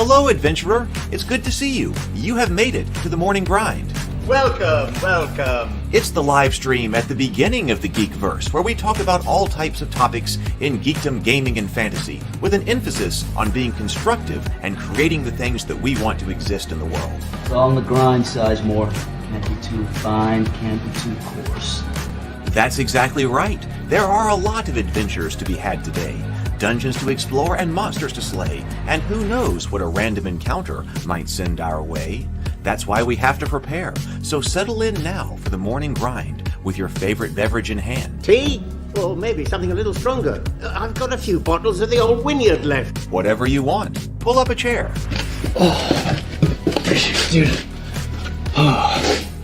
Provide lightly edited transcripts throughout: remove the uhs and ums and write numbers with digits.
Hello, adventurer. It's good to see you. You have made it to the morning grind. Welcome, welcome. It's the live stream at the beginning of the Geekverse, where we talk about all types of topics in geekdom, gaming, and fantasy, with an emphasis on being constructive and creating the things that we want to exist in the world. It's all on the grind, Sizemore. Can't be too fine, can't be too coarse. That's exactly right. There are a lot of adventures to be had today. Dungeons to explore and monsters to slay, and who knows what a random encounter might send our way. That's why we have to prepare, so settle in now for the morning grind with your favorite beverage in hand. Tea? Or maybe something a little stronger. I've got a few bottles of the old Wynyard left. Whatever you want. Pull up a chair. Dude.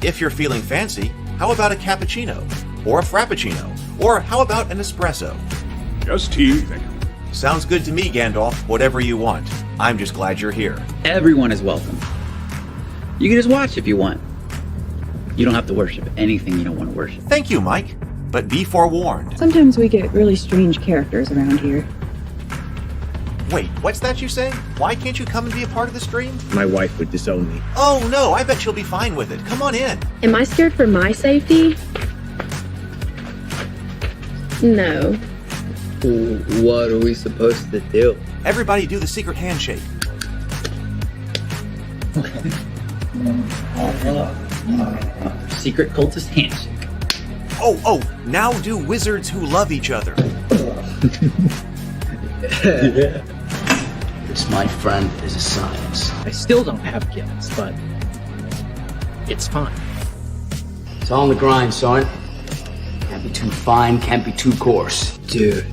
If you're feeling fancy, how about a cappuccino? Or a frappuccino? Or how about an espresso? Just tea, thank you. Sounds good to me, Gandalf. Whatever you want. I'm just glad you're here. Everyone is welcome. You can just watch if you want. You don't have to worship anything you don't want to worship. Thank you, Mike. But be forewarned. Sometimes we get really strange characters around here. Wait, what's that you say? Why can't you come and be a part of the stream? My wife would disown me. Oh no, I bet she'll be fine with it. Come on in. Am I scared for my safety? No. What are we supposed to do? Everybody do the secret handshake. Secret cultist handshake. Oh, now do wizards who love each other. This, my friend, is a science. I still don't have gifts, but it's fine. It's all on the grind, son. Can't be too fine, can't be too coarse. Dude,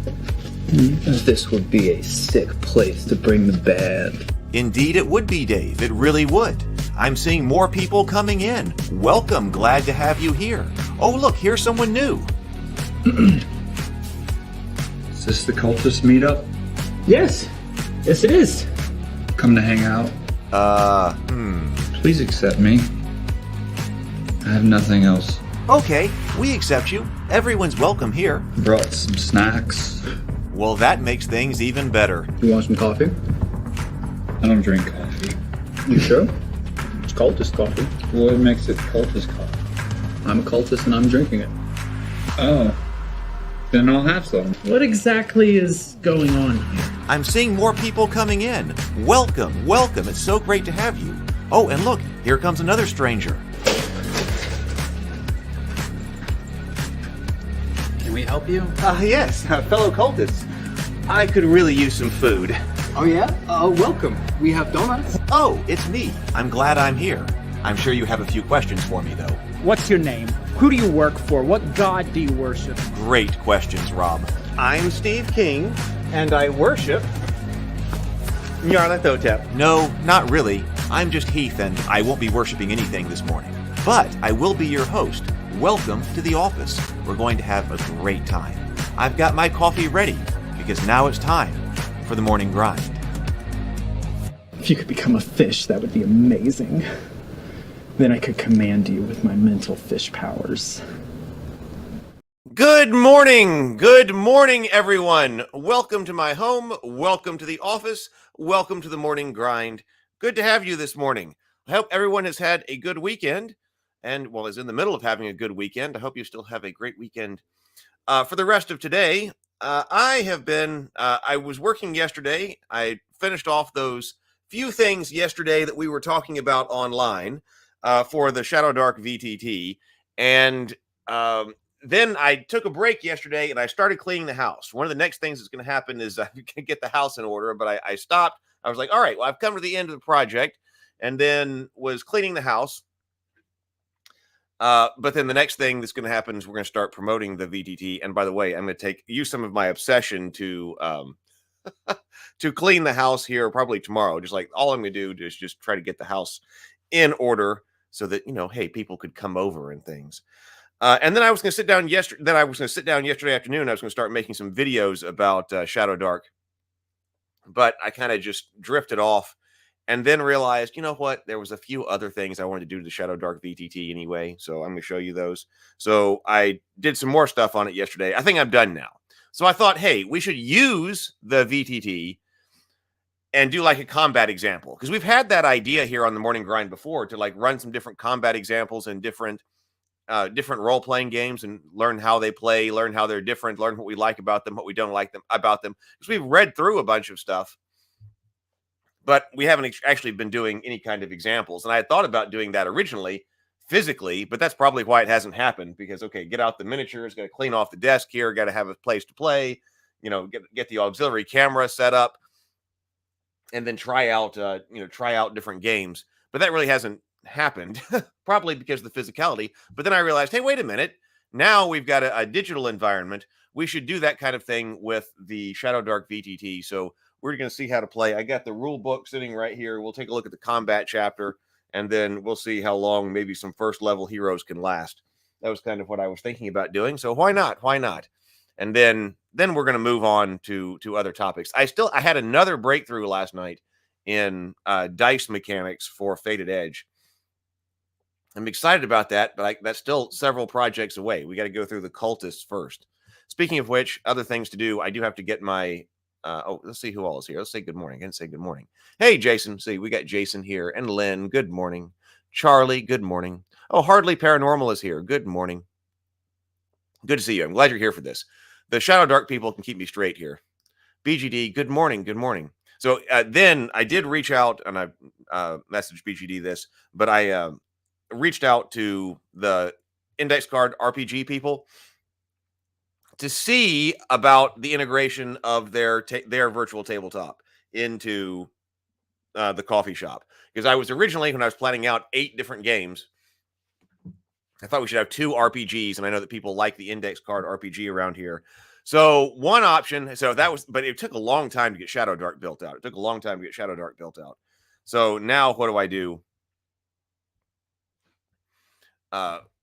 this would be a sick place to bring the band. Indeed it would be, Dave. It really would. I'm seeing more people coming in. Welcome, glad to have you here. Oh look, here's someone new. Is this the cultist meetup? Yes it is. Come to hang out? Please accept me. I have nothing else. Okay, we accept you. Everyone's welcome here. Brought some snacks. Well, that makes things even better. You want some coffee? I don't drink coffee. You sure? It's cultist coffee. What makes it cultist coffee? I'm a cultist and I'm drinking it. Oh. Then I'll have some. What exactly is going on here? I'm seeing more people coming in. Welcome. It's so great to have you. Oh, and look, here comes another stranger. Can we help you? Yes, fellow cultists. I could really use some food. Oh yeah? Welcome. We have donuts. Oh, it's me. I'm glad I'm here. I'm sure you have a few questions for me, though. What's your name? Who do you work for? What god do you worship? Great questions, Rob. I'm Steve King, and I worship Nyarlathotep. No, not really. I'm just Heath, and I won't be worshiping anything this morning. But I will be your host. Welcome to the office. We're going to have a great time. I've got my coffee ready, because now it's time for the morning grind. If you could become a fish, that would be amazing. Then I could command you with my mental fish powers. Good morning, everyone. Welcome to my home. Welcome to the office. Welcome to the morning grind. Good to have you this morning. I hope everyone has had a good weekend and, well, is in the middle of having a good weekend. I hope you still have a great weekend. For the rest of today, I was working yesterday. I finished off those few things yesterday that we were talking about online for the Shadowdark VTT. And then I took a break yesterday and I started cleaning the house. One of the next things that's going to happen is I can get the house in order, but I stopped. I was like, all right, well, I've come to the end of the project, and then was cleaning the house. But then the next thing that's going to happen is we're going to start promoting the VTT. And by the way, I'm going to use some of my obsession to to clean the house here probably tomorrow. Just like all I'm going to do is just try to get the house in order so that, hey, people could come over and things. And then I was going to sit down yesterday. Then I was going to sit down yesterday afternoon. I was going to start making some videos about Shadowdark, but I kind of just drifted off. And then realized, you know what? There was a few other things I wanted to do to the Shadowdark VTT anyway. So I'm going to show you those. So I did some more stuff on it yesterday. I think I'm done now. So I thought, hey, we should use the VTT and do like a combat example, because we've had that idea here on the Morning Grind before to like run some different combat examples and different role-playing games and learn how they play, learn how they're different, learn what we like about them, what we don't like about them, because we've read through a bunch of stuff, but we haven't actually been doing any kind of examples. And I had thought about doing that originally physically, but that's probably why it hasn't happened, because okay, get out the miniatures, got to clean off the desk here, got to have a place to play, get the auxiliary camera set up, and then try out different games. But that really hasn't happened, probably because of the physicality. But then I realized, hey, wait a minute, now we've got a digital environment. We should do that kind of thing with the Shadowdark VTT. So we're going to see how to play. I got the rule book sitting right here. We'll take a look at the combat chapter, and then we'll see how long maybe some first level heroes can last. That was kind of what I was thinking about doing. So why not? Why not? And then we're going to move on to other topics. I had another breakthrough last night in dice mechanics for Fated Edge. I'm excited about that, but that's still several projects away. We got to go through the Cultists first. Speaking of which, other things to do. I do have to get my let's see who all is here. Let's say good morning. I didn't say good morning. Hey, Jason. See, we got Jason here, and Lynn. Good morning. Charlie. Good morning. Oh, Hardly Paranormal is here. Good morning. Good to see you. I'm glad you're here for this. The Shadowdark people can keep me straight here. BGD, good morning. Good morning. So then I did reach out, and I messaged BGD this, but I reached out to the index card RPG people to see about the integration of their virtual tabletop into the coffee shop. Because I was originally, when I was planning out 8 different games, I thought we should have 2 RPGs, and I know that people like the index card RPG around here. So one option, but it took a long time to get Shadowdark built out. So now what do I do?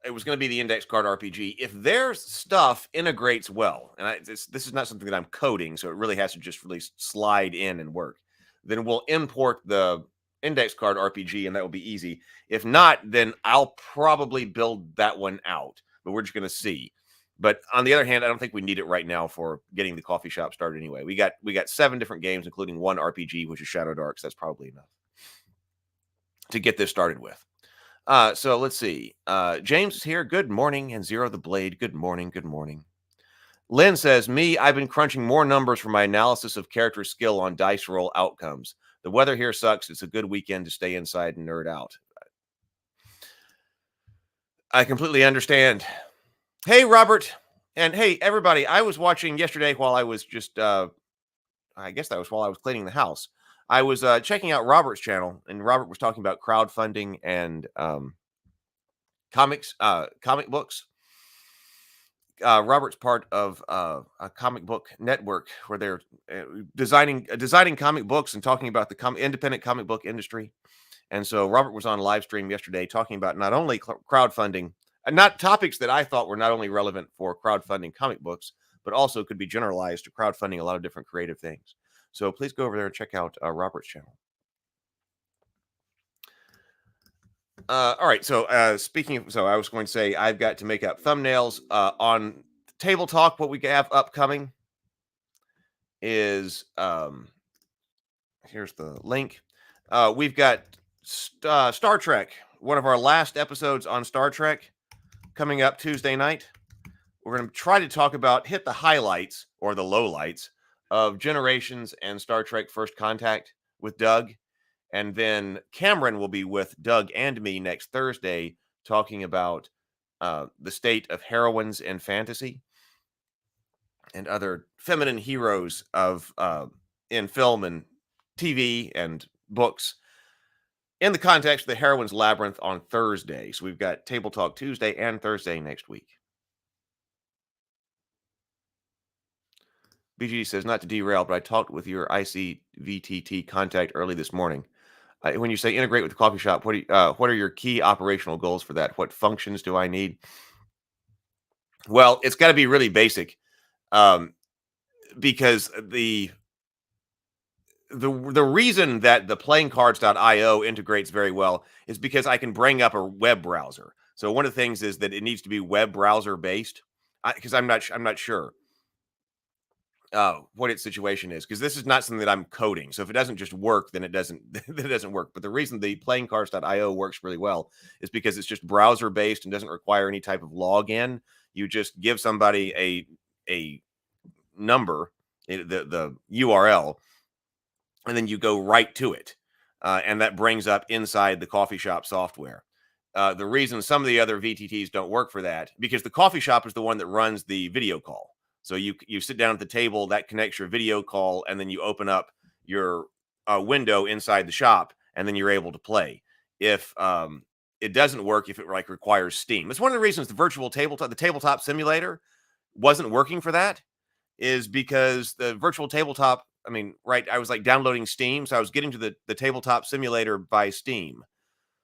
It was going to be the index card RPG. If their stuff integrates well, and this is not something that I'm coding, so it really has to just really slide in and work, then we'll import the index card RPG, and that will be easy. If not, then I'll probably build that one out, but we're just going to see. But on the other hand, I don't think we need it right now for getting the coffee shop started anyway. We got 7 different games, including 1 RPG, which is Shadowdark, so that's probably enough to get this started with. So let's see. James is here. Good morning. And Zero the Blade. Good morning. Good morning. Lynn says, I've been crunching more numbers for my analysis of character skill on dice roll outcomes. The weather here sucks. It's a good weekend to stay inside and nerd out. I completely understand. Hey, Robert. And hey, everybody. I was watching yesterday while I was just, I guess that was while I was cleaning the house. I was checking out Robert's channel, and Robert was talking about crowdfunding and comic books. Robert's part of a comic book network where they're designing comic books and talking about the independent comic book industry. And so Robert was on live stream yesterday talking about not only crowdfunding, not topics that I thought were not only relevant for crowdfunding comic books, but also could be generalized to crowdfunding a lot of different creative things. So please go over there and check out Robert's channel. All right. So I was going to say I've got to make up thumbnails on Table Talk. What we have upcoming is here's the link. We've got Star Trek. One of our last episodes on Star Trek coming up Tuesday night. We're going to try to hit the highlights or the lowlights of Generations and Star Trek First Contact with Doug. And then Cameron will be with Doug and me next Thursday talking about the state of heroines in fantasy and other feminine heroes of in film and TV and books in the context of the Heroine's Labyrinth on Thursday. So we've got Table Talk Tuesday and Thursday next week. BG says, not to derail, but I talked with your ICVTT contact early this morning. When you say integrate with the coffee shop, what are your key operational goals for that? What functions do I need? Well, it's got to be really basic, because the reason that the playingcards.io integrates very well is because I can bring up a web browser. So one of the things is that it needs to be web browser based, because I'm not sure. what its situation is, because this is not something that I'm coding. So if it doesn't just work, then it doesn't then it doesn't work. But the reason the playingcards.io works really well is because it's just browser based and doesn't require any type of login. You just give somebody a number, the URL, and then you go right to it, and that brings up inside the coffee shop software. The reason some of the other VTTs don't work for that, because the coffee shop is the one that runs the video call. So you sit down at the table, that connects your video call, and then you open up your window inside the shop, and then you're able to play. If it doesn't work, if it like requires Steam, that's one of the reasons the tabletop simulator wasn't working for that, is because the virtual tabletop. I mean, right? I was like downloading Steam, so I was getting to the tabletop simulator by Steam.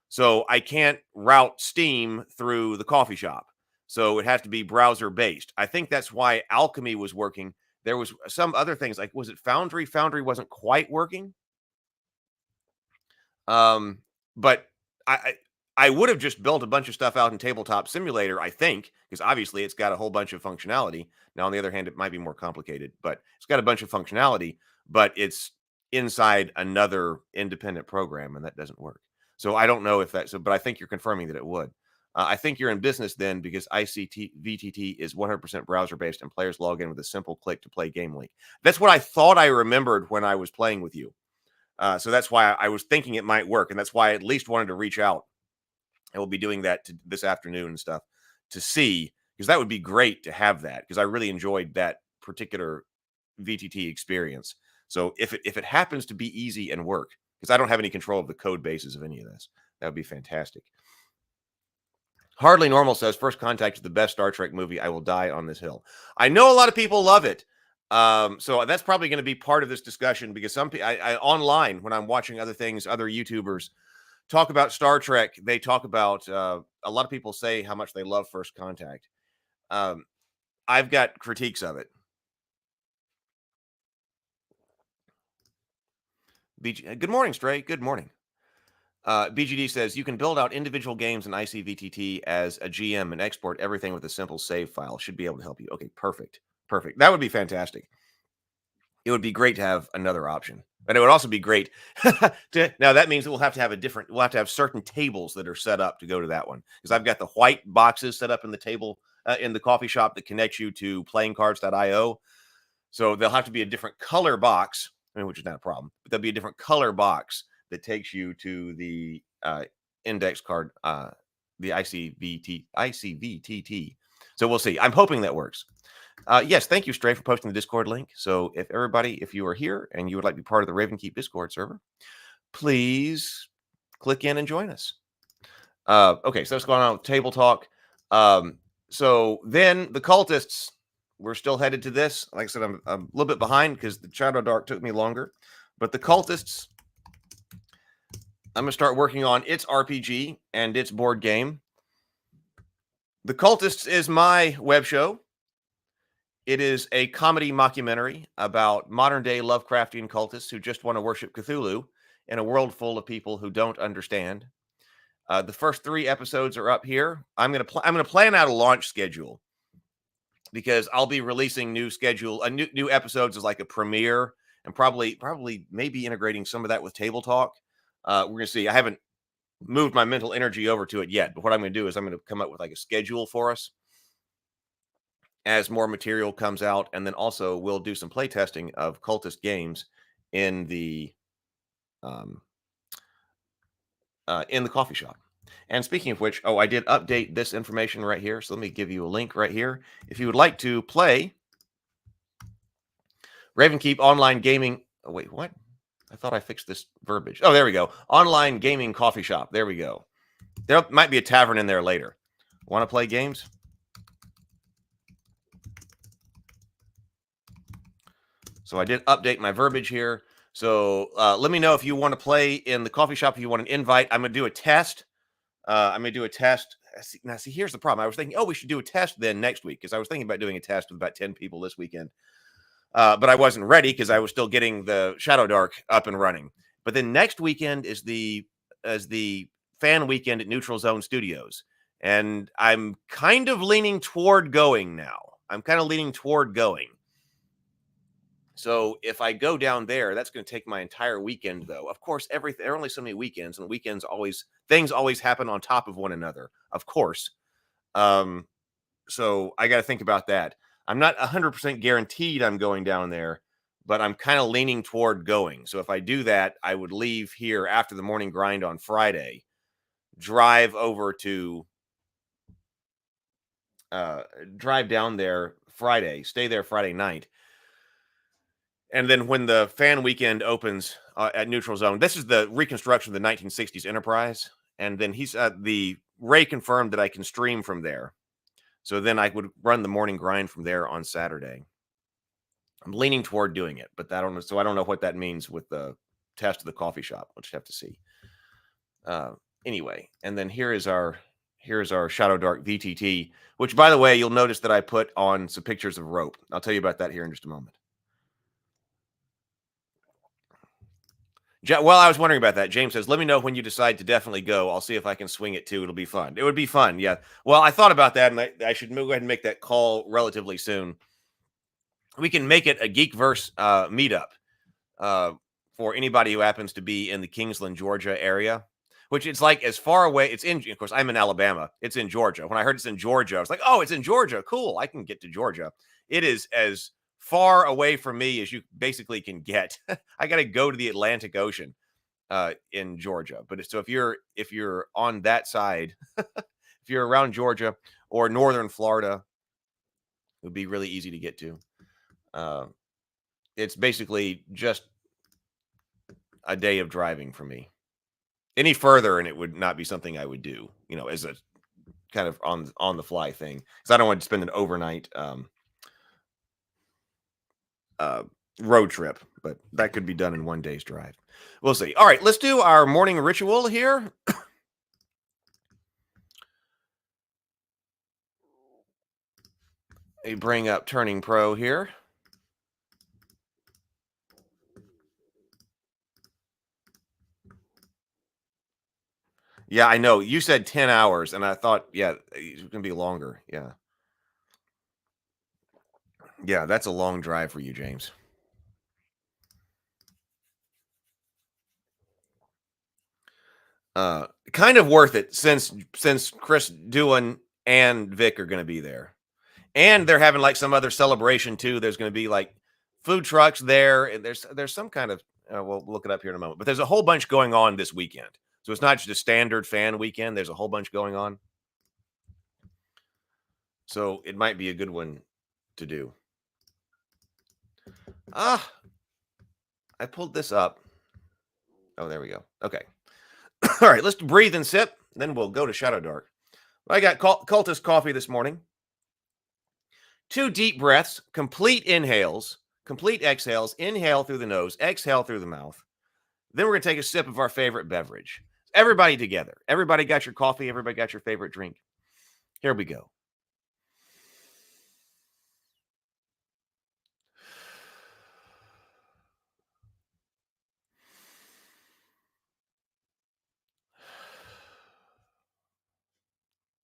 So I can't route Steam through the coffee shop. So it has to be browser based. I think that's why Alchemy was working. There was some other things, like, was it Foundry? Foundry wasn't quite working. But I would have just built a bunch of stuff out in Tabletop Simulator, I think, because obviously it's got a whole bunch of functionality. Now, on the other hand, it might be more complicated, but it's got a bunch of functionality, but it's inside another independent program, and that doesn't work. So I don't know if that's, but I think you're confirming that it would. I think you're in business then, because VTT is 100% browser-based and players log in with a simple click to play Game Link. That's what I thought I remembered when I was playing with you. So that's why I was thinking it might work, and that's why I at least wanted to reach out. And we'll be doing that this afternoon and stuff to see, because that would be great to have that, because I really enjoyed that particular VTT experience. So if it happens to be easy and work, because I don't have any control of the code bases of any of this, that would be fantastic. Hardly Normal says, First Contact is the best Star Trek movie. I will die on this hill. I know a lot of people love it. So that's probably going to be part of this discussion, because some people online, when I'm watching other things, other YouTubers talk about Star Trek, they talk about a lot of people say how much they love First Contact. I've got critiques of it. Good morning, Stray. Good morning. BGD says, you can build out individual games in ICVTT as a GM and export everything with a simple save file. Should be able to help you. Okay, perfect. Perfect. That would be fantastic. It would be great to have another option. And it would also be great now that means that we'll have to have certain tables that are set up to go to that one. Because I've got the white boxes set up in the table in the coffee shop that connects you to playingcards.io. So there'll have to be a different color box, which is not a problem, but there'll be a different color box that takes you to the index card, the ICVTT. So we'll see. I'm hoping that works. Yes, thank you, Stray, for posting the Discord link. So if you are here and you would like to be part of the Ravenkeep Discord server, please click in and join us. Okay, so that's going on with Table Talk. So then the Cultists, we're still headed to this. Like I said, I'm a little bit behind because the Shadowdark took me longer. But the Cultists, I'm going to start working on its RPG and its board game. The Cultists is my web show. It is a comedy mockumentary about modern-day Lovecraftian cultists who just want to worship Cthulhu in a world full of people who don't understand. The first 3 episodes are up here. I'm going to plan out a launch schedule, because I'll be releasing new episodes as like a premiere, and probably maybe integrating some of that with Table Talk. We're going to see. I haven't moved my mental energy over to it yet, but what I'm going to do is I'm going to come up with like a schedule for us as more material comes out, and then also we'll do some play testing of Cultist games in the coffee shop. And speaking of which, I did update this information right here. So let me give you a link right here. If you would like to play Ravenkeep Online Gaming. Oh, wait, what? I thought I fixed this verbiage. Oh, there we go. Online Gaming Coffee Shop. There we go. There might be a tavern in there later. Want to play games? So I did update my verbiage here. So let me know if you want to play in the coffee shop, if you want an invite. I'm going to do a test. Now, see, here's the problem. I was thinking, we should do a test then next week, because I was thinking about doing a test with about 10 people this weekend. But I wasn't ready because I was still getting the Shadowdark up and running. But then next weekend is the fan weekend at Neutral Zone Studios. And I'm kind of leaning toward going now. So if I go down there, that's going to take my entire weekend, though. Of course, there are only so many weekends, and things always happen on top of one another. Of course. So I got to think about that. I'm not 100% guaranteed I'm going down there, but I'm kind of leaning toward going. So if I do that, I would leave here after the morning grind on Friday, drive down there Friday, stay there Friday night. And then when the fan weekend opens at Neutral Zone, this is the reconstruction of the 1960s Enterprise. And then the Ray confirmed that I can stream from there. So then I would run the morning grind from there on Saturday. I'm leaning toward doing it, but I don't know what that means with the test of the coffee shop. We'll just have to see. Anyway, and then here's our Shadowdark VTT, which, by the way, you'll notice that I put on some pictures of rope. I'll tell you about that here in just a moment. Well, I was wondering about that. James says, let me know when you decide to definitely go. I'll see if I can swing it too. It'll be fun. It would be fun. Yeah. Well, I thought about that, and I should go ahead and make that call relatively soon. We can make it a Geekverse meetup for anybody who happens to be in the Kingsland, Georgia area, which it's like as far away. Of course, I'm in Alabama. It's in Georgia. When I heard it's in Georgia, I was like, oh, it's in Georgia. Cool. I can get to Georgia. It is as far away from me as you basically can get. I got to go to the Atlantic Ocean in Georgia. But so if you're on that side, if you're around Georgia or northern Florida, it would be really easy to get to. It's basically just a day of driving for me. Any further, and it would not be something I would do, as a kind of on the fly thing, because I don't want to spend an overnight road trip, but that could be done in one day's drive. We'll see. All right, let's do our morning ritual here. I bring up Turning Pro here. Yeah, I know. You said 10 hours, and I thought, yeah, it's going to be longer. Yeah. Yeah, that's a long drive for you, James. Kind of worth it since Chris Doohan and Vic are going to be there. And they're having like some other celebration too. There's going to be like food trucks there. And there's some kind of, we'll look it up here in a moment, but there's a whole bunch going on this weekend. So it's not just a standard fan weekend. There's a whole bunch going on. So it might be a good one to do. I pulled this up. Oh, there we go. Okay. All right, let's breathe and sip. Then we'll go to Shadowdark. I got Cultist coffee this morning. 2 deep breaths, complete inhales, complete exhales. Inhale through the nose, exhale through the mouth. Then we're going to take a sip of our favorite beverage. Everybody together. Everybody got your coffee. Everybody got your favorite drink. Here we go.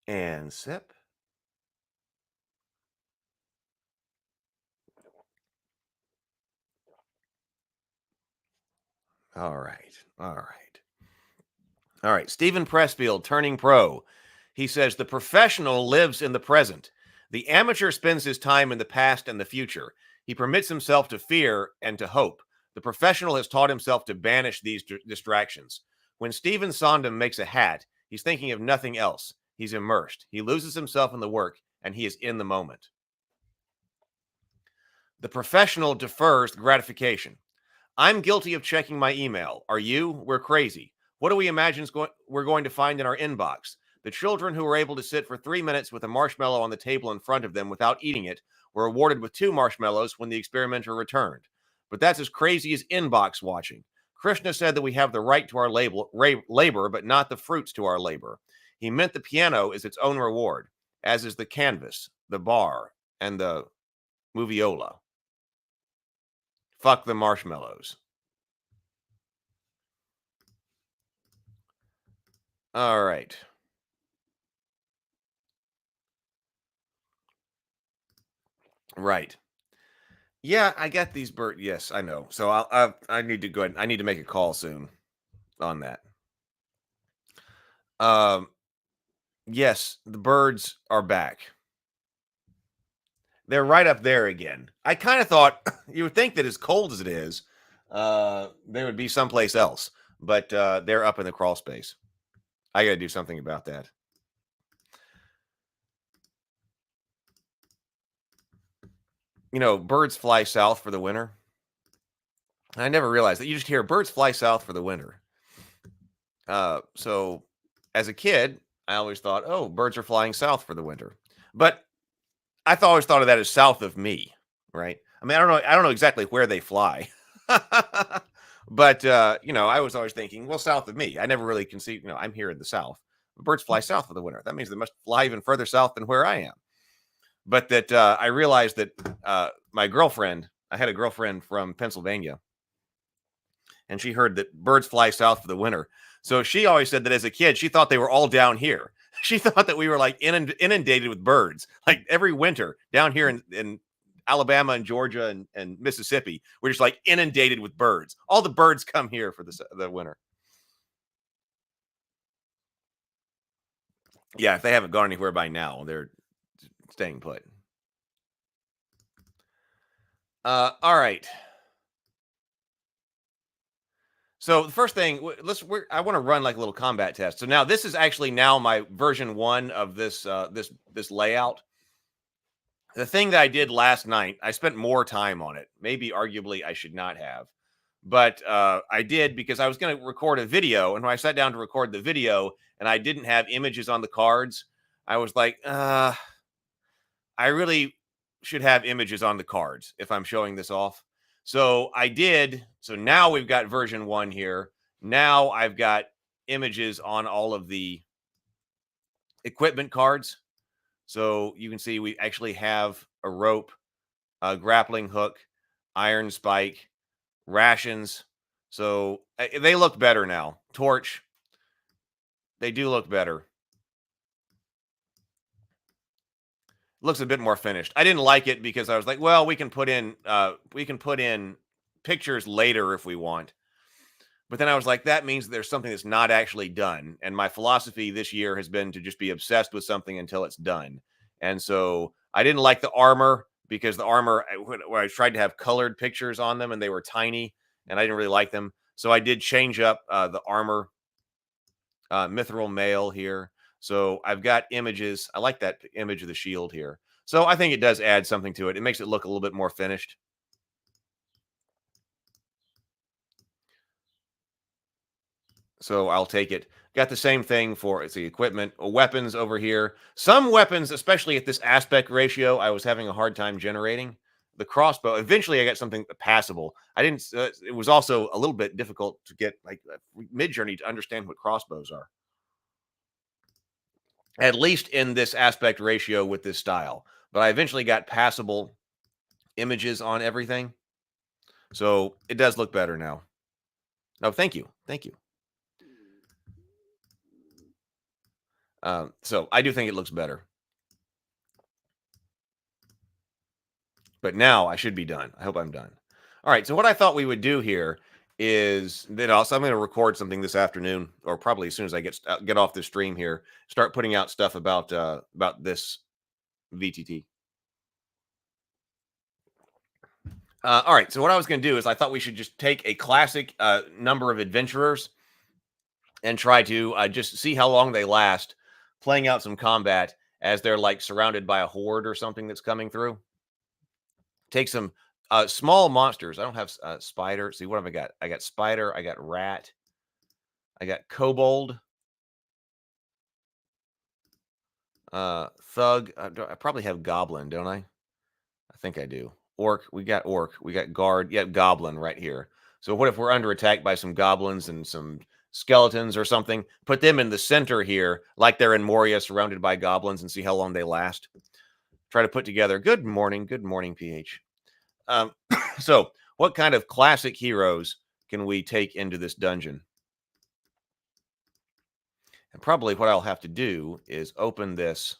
And sip. All right. All right. All right. Stephen Pressfield, Turning Pro. He says, the professional lives in the present. The amateur spends his time in the past and the future. He permits himself to fear and to hope. The professional has taught himself to banish these distractions. When Stephen Sondheim makes a hat, he's thinking of nothing else. He's immersed. He loses himself in the work, and he is in the moment. The professional defers gratification. I'm guilty of checking my email. Are you? We're crazy. What do we imagine we're going to find in our inbox? The children who were able to sit for 3 minutes with a marshmallow on the table in front of them without eating it were awarded with 2 marshmallows when the experimenter returned. But that's as crazy as inbox watching. Krishna said that we have the right to our labor, but not the fruits to our labor. He meant the piano is its own reward, as is the canvas, the bar, and the moviola. Fuck the marshmallows. All right. Right. Yeah, I got these bird. Yes, I know. So I need to go ahead. I need to make a call soon on that. Um, yes, the birds are back. They're right up there again. I kind of thought you would think that as cold as it is, they would be someplace else, but they're up in the crawl space. I got to do something about that. You know, birds fly south for the winter. I never realized that. You just hear birds fly south for the winter. So as a kid, I always thought, oh, birds are flying south for the winter. But always thought of that as south of me, right? I mean, I don't know exactly where they fly. But you know, I was always thinking, well, south of me. I never really conceived, you know, I'm here in the south. Birds fly south for the winter. That means they must fly even further south than where I am. But that I realized that my girlfriend, I had a girlfriend from Pennsylvania, and she heard that birds fly south for the winter. So she always said that as a kid, she thought they were all down here. She thought that we were like inundated with birds, like every winter down here in Alabama and Georgia and Mississippi. We're just like inundated with birds. All the birds come here for the winter. Yeah, if they haven't gone anywhere by now, they're staying put. All right. So the first thing, I want to run like a little combat test. So now this is actually now my version 1 of this this layout. The thing that I did last night, I spent more time on it. Maybe arguably I should not have. But I did because I was going to record a video, and when I sat down to record the video and I didn't have images on the cards, I was like, I really should have images on the cards if I'm showing this off. So I did. So now we've got version 1 here. Now I've got images on all of the equipment cards. So you can see we actually have a rope, a grappling hook, iron spike, rations. So they look better now. Torch. They do look better. Looks a bit more finished. I didn't like it because I was like, well, we can put in pictures later if we want. But then I was like, that means there's something that's not actually done. And my philosophy this year has been to just be obsessed with something until it's done. And so I didn't like the armor because the armor, when I tried to have colored pictures on them and they were tiny and I didn't really like them. So I did change up the armor, mithril mail here. So I've got images. I like that image of the shield here. So I think it does add something to it. It makes it look a little bit more finished. So I'll take it. Got the same thing for it's the equipment, weapons over here. Some weapons, especially at this aspect ratio, I was having a hard time generating. The crossbow. Eventually, I got something passable. I didn't. It was also a little bit difficult to get like mid-journey to understand what crossbows are. At least in this aspect ratio with this style. But I eventually got passable images on everything. So it does look better now. Oh, thank you. Thank you. So I do think it looks better. But now I should be done. I hope I'm done. All right. So what I thought we would do here is that also I'm going to record something this afternoon, or probably as soon as I get off the stream here, start putting out stuff about this VTT. All right. So what I was going to do is I thought we should just take a classic number of adventurers and try to just see how long they last, playing out some combat as they're like surrounded by a horde or something that's coming through. Take some small monsters. I don't have spider. See, what have I got? I got spider. I got rat. I got kobold. Thug. I probably have goblin, don't I? I think I do. Orc. We got orc. We got guard. Yeah, goblin right here. So what if we're under attack by some goblins and some skeletons or something? Put them in the center here, like they're in Moria, surrounded by goblins, and see how long they last. Try to put together. Good morning, PH. So what kind of classic heroes can we take into this dungeon? And probably what I'll have to do is open this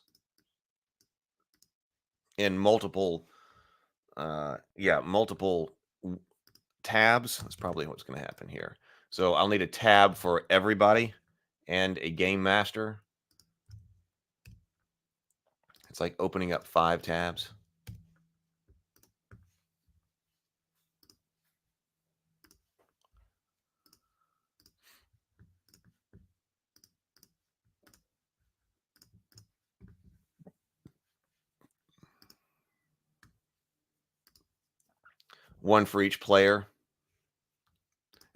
in multiple yeah, multiple tabs. That's probably what's going to happen here. So I'll need a tab for everybody and a game master. It's like opening up 5 tabs. One for each player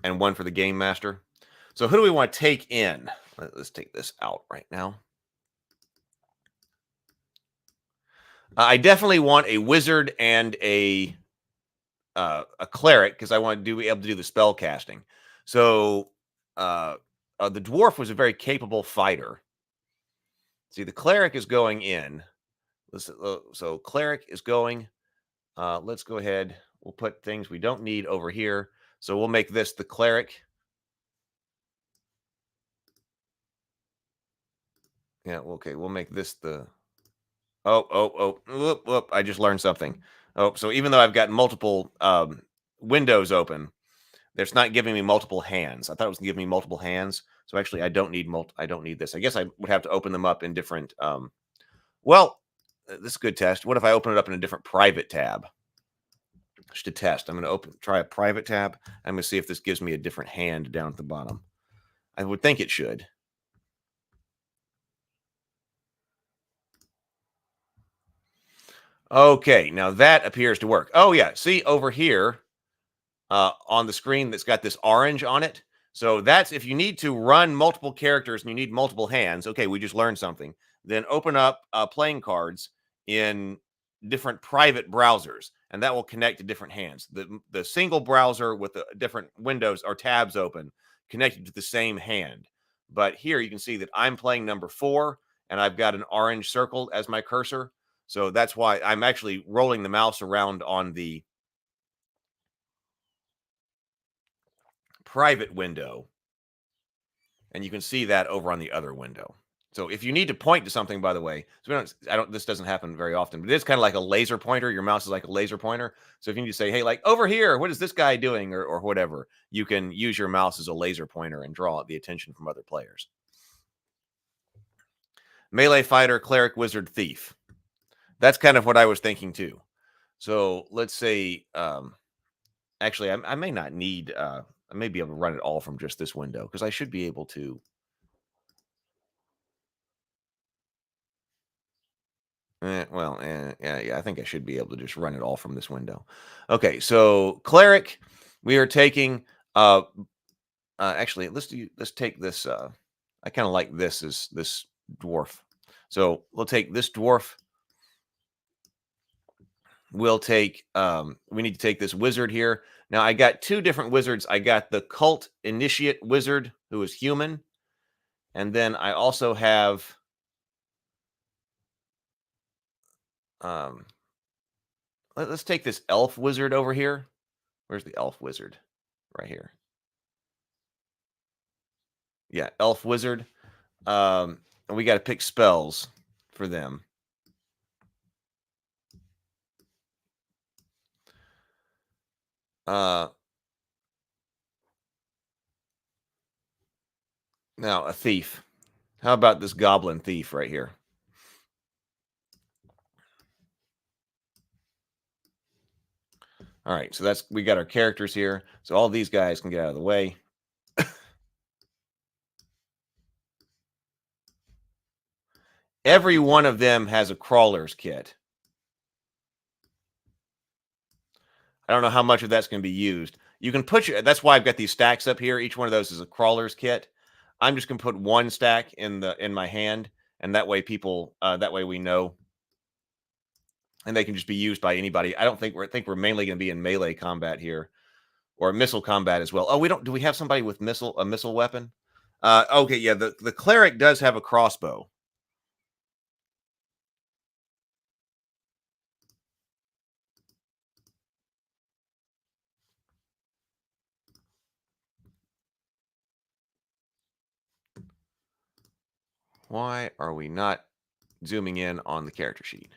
and one for the game master. So who do we want to take in? Let's take this out right now. I definitely want a wizard and a cleric because I want to be able to do the spell casting. So the dwarf was a very capable fighter. See, the cleric is going in. So cleric is going. Let's go ahead. We'll put things we don't need over here. So we'll make this the cleric. Yeah, okay. We'll make this the... Whoop. I just learned something. Oh, so even though I've got multiple windows open, it's not giving me multiple hands. I thought it was giving me multiple hands. So actually, I don't need I don't need this. I guess I would have to open them up in different... well, this is a good test. What if I open it up in a different private tab? Just to test. I'm going to try a private tab. I'm going to see if this gives me a different hand down at the bottom. I would think it should. Okay, now that appears to work. Oh, yeah. See over here on the screen that's got this orange on it. So that's if you need to run multiple characters and you need multiple hands. Okay, we just learned something. Then open up playing cards in different private browsers, and that will connect to different hands. The single browser with the different windows or tabs open connected to the same hand. But here you can see that I'm playing number 4, and I've got an orange circle as my cursor. So that's why I'm actually rolling the mouse around on the private window. And you can see that over on the other window. So if you need to point to something, by the way, so this doesn't happen very often, but it's kind of like a laser pointer. Your mouse is like a laser pointer. So if you need to say, hey, like over here, what is this guy doing or whatever, you can use your mouse as a laser pointer and draw the attention from other players. Melee fighter, cleric, wizard, thief. That's kind of what I was thinking too. So let's say, actually, I may not need, I may be able to run it all from just this window because I should be able to. Yeah, I think I should be able to just run it all from this window. Okay, so cleric, we are taking. Actually, let's take this. I kind of like this as this dwarf. So we'll take this dwarf. We'll take. We need to take this wizard here. Now I got 2 different wizards. I got the cult initiate wizard who is human, and then I also have. Let's take this elf wizard over here. Where's the elf wizard? Right here. Yeah, elf wizard. And we got to pick spells for them. Now a thief. How about this goblin thief right here? All right, so we got our characters here. So all these guys can get out of the way. Every one of them has a crawler's kit. I don't know how much of that's going to be used. You can put that's why I've got these stacks up here. Each one of those is a crawler's kit. I'm just going to put 1 stack in my hand, and that way that way we know, and they can just be used by anybody. I think we're mainly going to be in melee combat here, or missile combat as well. Oh, we don't. Do we have somebody with a missile weapon? Okay, yeah. The cleric does have a crossbow. Why are we not zooming in on the character sheet?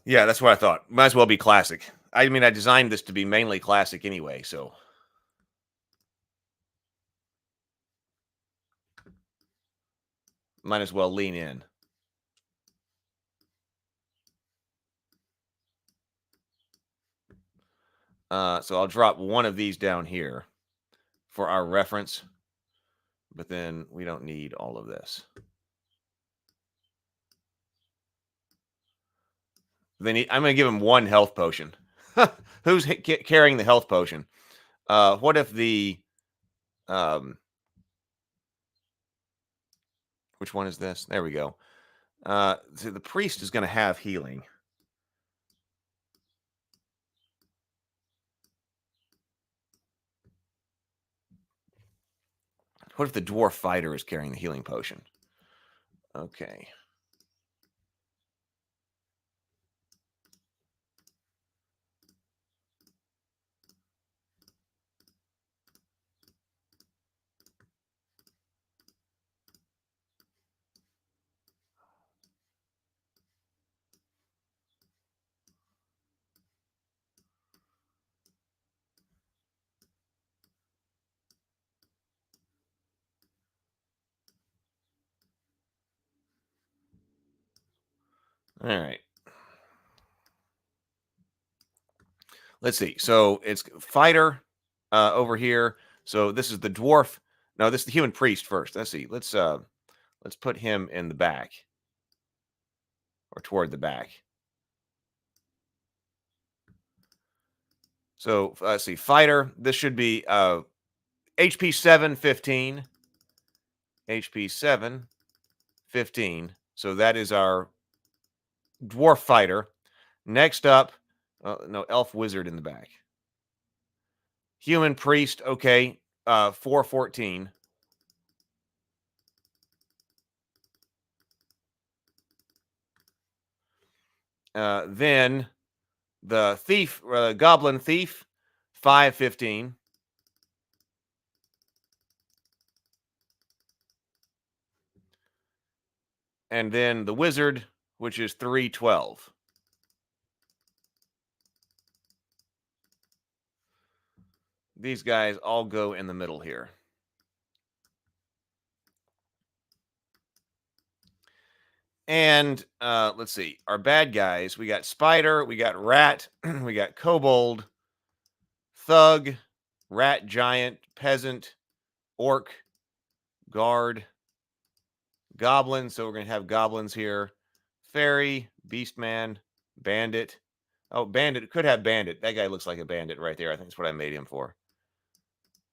Yeah, that's what I thought. Might as well be classic. I mean, I designed this to be mainly classic anyway, so. Might as well lean in. So I'll drop one of these down here for our reference, but then we don't need all of this. I'm going to give him one health potion. Who's carrying the health potion? What if the... which one is this? There we go. So the priest is going to have healing. What if the dwarf fighter is carrying the healing potion? Okay. All right. Let's see. So it's fighter over here. So this is the dwarf. No, this is the human priest first. Let's see. Let's put him in the back or toward the back. So let's see. Fighter. This should be HP 715. HP 715. So that is our dwarf fighter. Next up, no, elf wizard in the back. Human priest, okay, 414. Then the thief, goblin thief, 515. And then the wizard, which is 312. These guys all go in the middle here. And let's see. Our bad guys, we got spider, we got rat, we got kobold, thug, rat giant, peasant, orc, guard, goblin. So we're going to have goblins here. Fairy, beastman, bandit. Oh, bandit. Could have bandit. That guy looks like a bandit right there. I think that's what I made him for.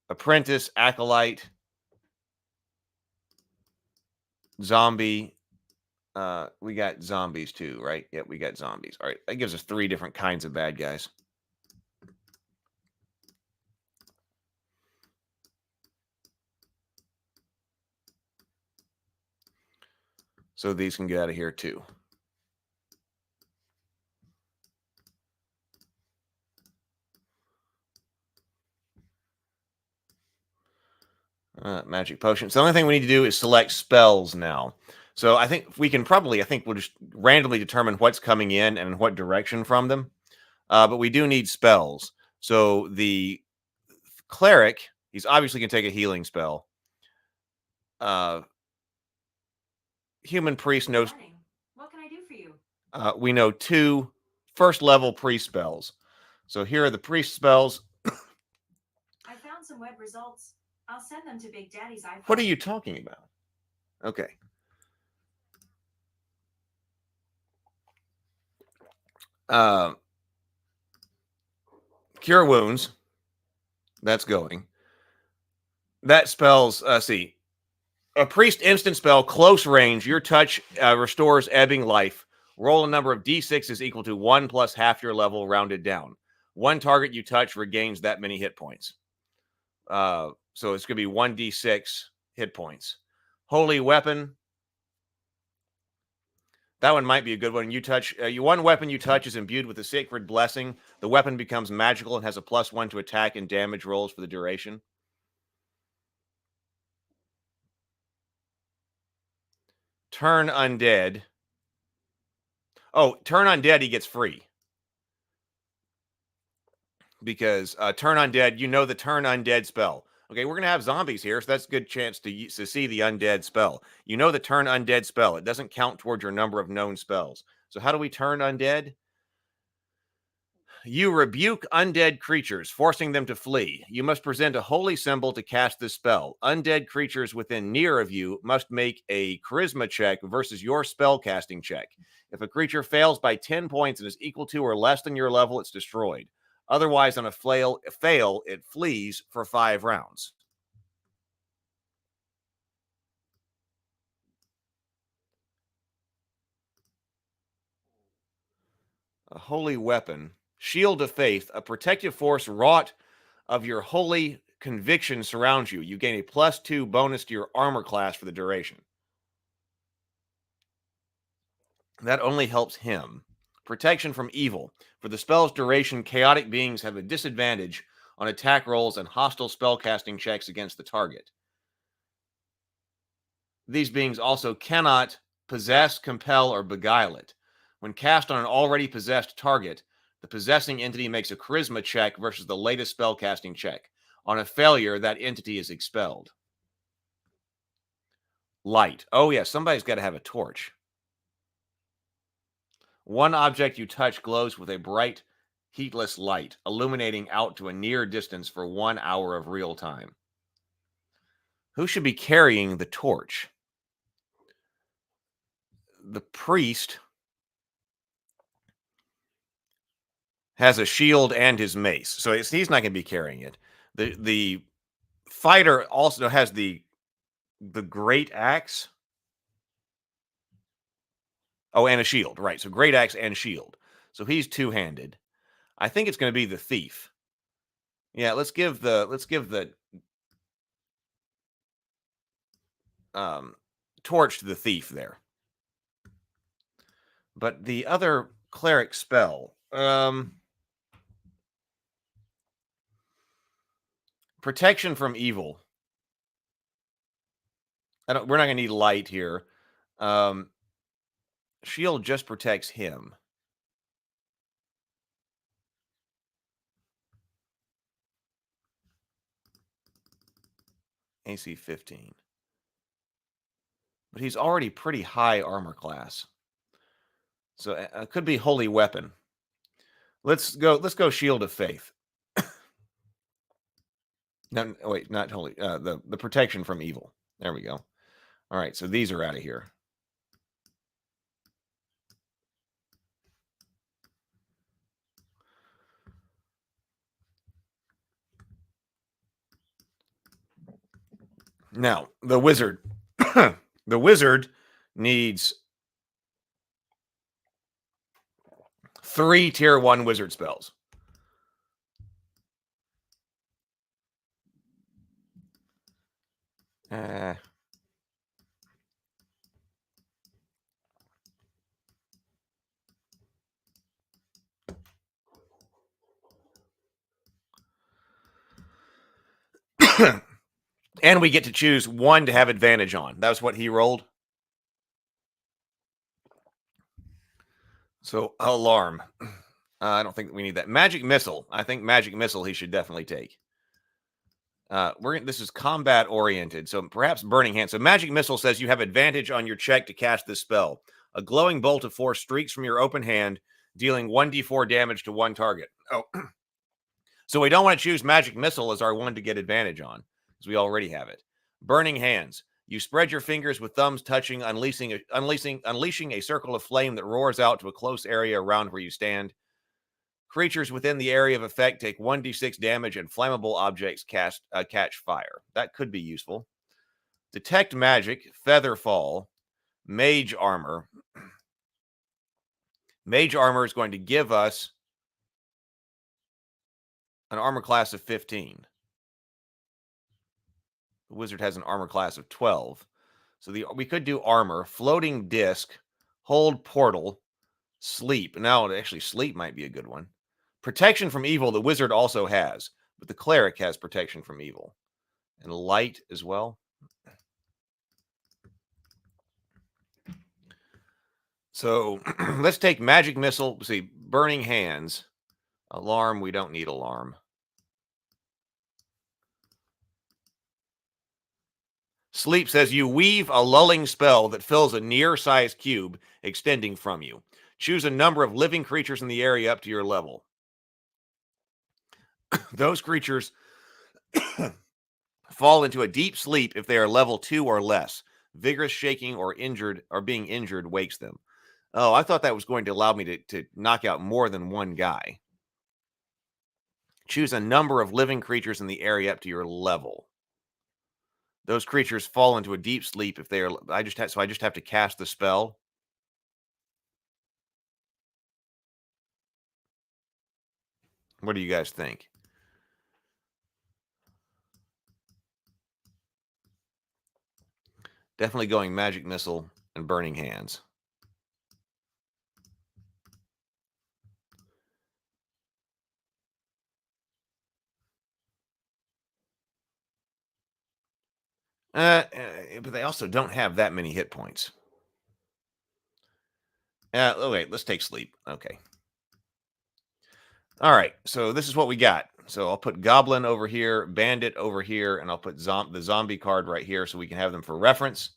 Apprentice, acolyte, zombie. We got zombies too, right? Yeah, we got zombies. All right. That gives us 3 different kinds of bad guys. So these can get out of here too. Magic potions. The only thing we need to do is select spells now. So I think we can probably, we'll just randomly determine what's coming in and in what direction from them. But we do need spells. So the cleric, he's obviously going to take a healing spell. Human priest knows. What can I do for you? We know 2 first level priest spells. So here are the priest spells. I found some web results. I'll send them to Big Daddy's iPhone. What are you talking about? Okay. Cure wounds. That's going. That spells, see. A priest instant spell, close range. Your touch restores ebbing life. Roll a number of d6s equal to 1 plus half your level rounded down. One target you touch regains that many hit points. So it's going to be 1d6 hit points. Holy weapon. That one might be a good one. You touch one weapon you touch is imbued with a sacred blessing. The weapon becomes magical and has a +1 to attack and damage rolls for the duration. Turn undead. Oh, turn undead, he gets free. Because turn undead, you know the turn undead spell. Okay, we're going to have zombies here, so that's a good chance to see the undead spell. You know the turn undead spell. It doesn't count towards your number of known spells. So how do we turn undead? You rebuke undead creatures, forcing them to flee. You must present a holy symbol to cast this spell. Undead creatures within near of you must make a charisma check versus your spell casting check. If a creature fails by 10 points and is equal to or less than your level, it's destroyed. Otherwise, on a fail, it flees for 5 rounds. A holy weapon. Shield of faith, a protective force wrought of your holy conviction surrounds you. You gain a +2 bonus to your armor class for the duration. That only helps him. Protection from evil. For the spell's duration, chaotic beings have a disadvantage on attack rolls and hostile spellcasting checks against the target. These beings also cannot possess, compel, or beguile it. When cast on an already possessed target, the possessing entity makes a charisma check versus the latest spellcasting check. On a failure, that entity is expelled. Light. Oh, yeah, somebody's got to have a torch. One object you touch glows with a bright, heatless light, illuminating out to a near distance for 1 hour of real time. Who should be carrying the torch? The priest has a shield and his mace, so he's not going to be carrying it. The fighter also has the great axe. Oh, and a shield, right? So great axe and shield. So he's two-handed. I think it's going to be the thief. Yeah, let's give the torch to the thief there. But the other cleric spell, protection from evil. We're not going to need light here. Shield just protects him. AC 15. But he's already pretty high armor class. So it could be holy weapon. Let's go shield of faith. No, wait, not holy. The protection from evil. There we go. All right, so these are out of here. Now, the wizard. The wizard needs 3 tier 1 wizard spells. And we get to choose one to have advantage on. That was what he rolled. So, alarm. I don't think we need that. Magic missile. I think magic missile he should definitely take. This is combat oriented, so perhaps burning hand. So magic missile says you have advantage on your check to cast this spell. A glowing bolt of force streaks from your open hand, dealing 1d4 damage to one target. Oh, so we don't want to choose magic missile as our one to get advantage on, because we already have it. Burning hands. You spread your fingers with thumbs touching, unleashing a circle of flame that roars out to a close area around where you stand. Creatures within the area of effect take 1d6 damage, and flammable objects catch fire. That could be useful. Detect magic, feather fall, mage armor. Mage armor is going to give us an armor class of 15. The wizard has an armor class of 12. So we could do armor, floating disc, hold portal, sleep. Now, actually, sleep might be a good one. Protection from evil, the wizard also has, but the cleric has protection from evil. And light as well. So let's take magic missile. Let's see, burning hands, alarm. We don't need alarm. Sleep says you weave a lulling spell that fills a near-sized cube extending from you. Choose a number of living creatures in the area up to your level. Those creatures fall into a deep sleep if they are level 2 or less. Vigorous shaking or being injured wakes them. Oh, I thought that was going to allow me to knock out more than one guy. Choose a number of living creatures in the area up to your level. Those creatures fall into a deep sleep if they are. I just have to cast the spell. What do you guys think? Definitely going magic missile and burning hands. But they also don't have that many hit points. Okay, let's take sleep. Okay. All right, so this is what we got. So I'll put Goblin over here, Bandit over here, and I'll put the zombie card right here so we can have them for reference.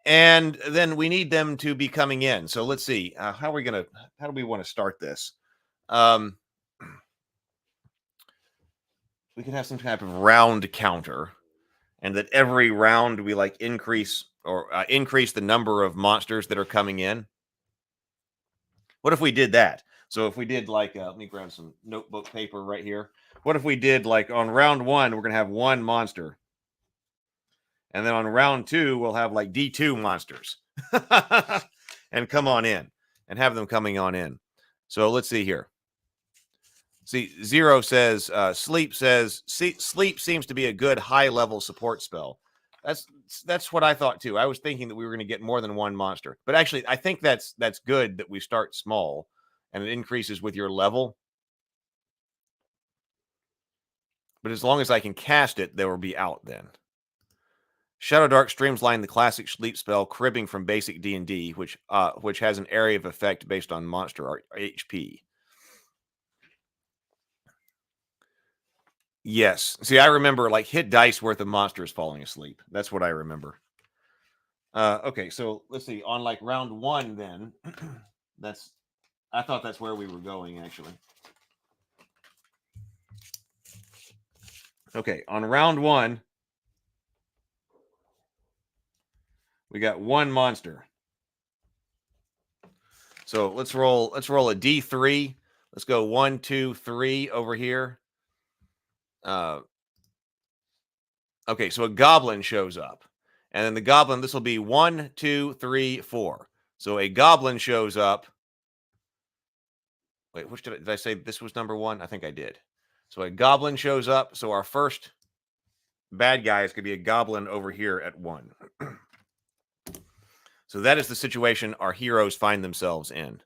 And then we need them to be coming in. So let's see. How do we want to start this? We can have some type of round counter, and that every round we like increase the number of monsters that are coming in. What if we did that? So if we did like, let me grab some notebook paper right here. What if we did like on round 1, we're going to have 1 monster. And then on round 2, we'll have like D2 monsters and come on in and have them coming on in. So let's see here. See, Zero says, Sleep seems to be a good high-level support spell. That's what I thought too. I was thinking that we were going to get more than 1 monster. But actually, I think that's good that we start small and it increases with your level. But as long as I can cast it, they will be out then. Shadowdark streamlines the classic sleep spell cribbing from basic D&D, which has an area of effect based on monster HP. Yes. See, I remember like hit dice worth of monsters falling asleep. That's what I remember. Okay, so let's see. On like round 1 then, I thought that's where we were going actually. Okay, on round 1, we got 1 monster. So let's roll a D3. Let's go 1, 2, 3 over here. Okay, so a goblin shows up. And then the goblin, this will be 1, 2, 3, 4. So a goblin shows up. Wait, which did I say this was number 1? I think I did. So a goblin shows up. So our first bad guy is going to be a goblin over here at 1. So that is the situation our heroes find themselves in.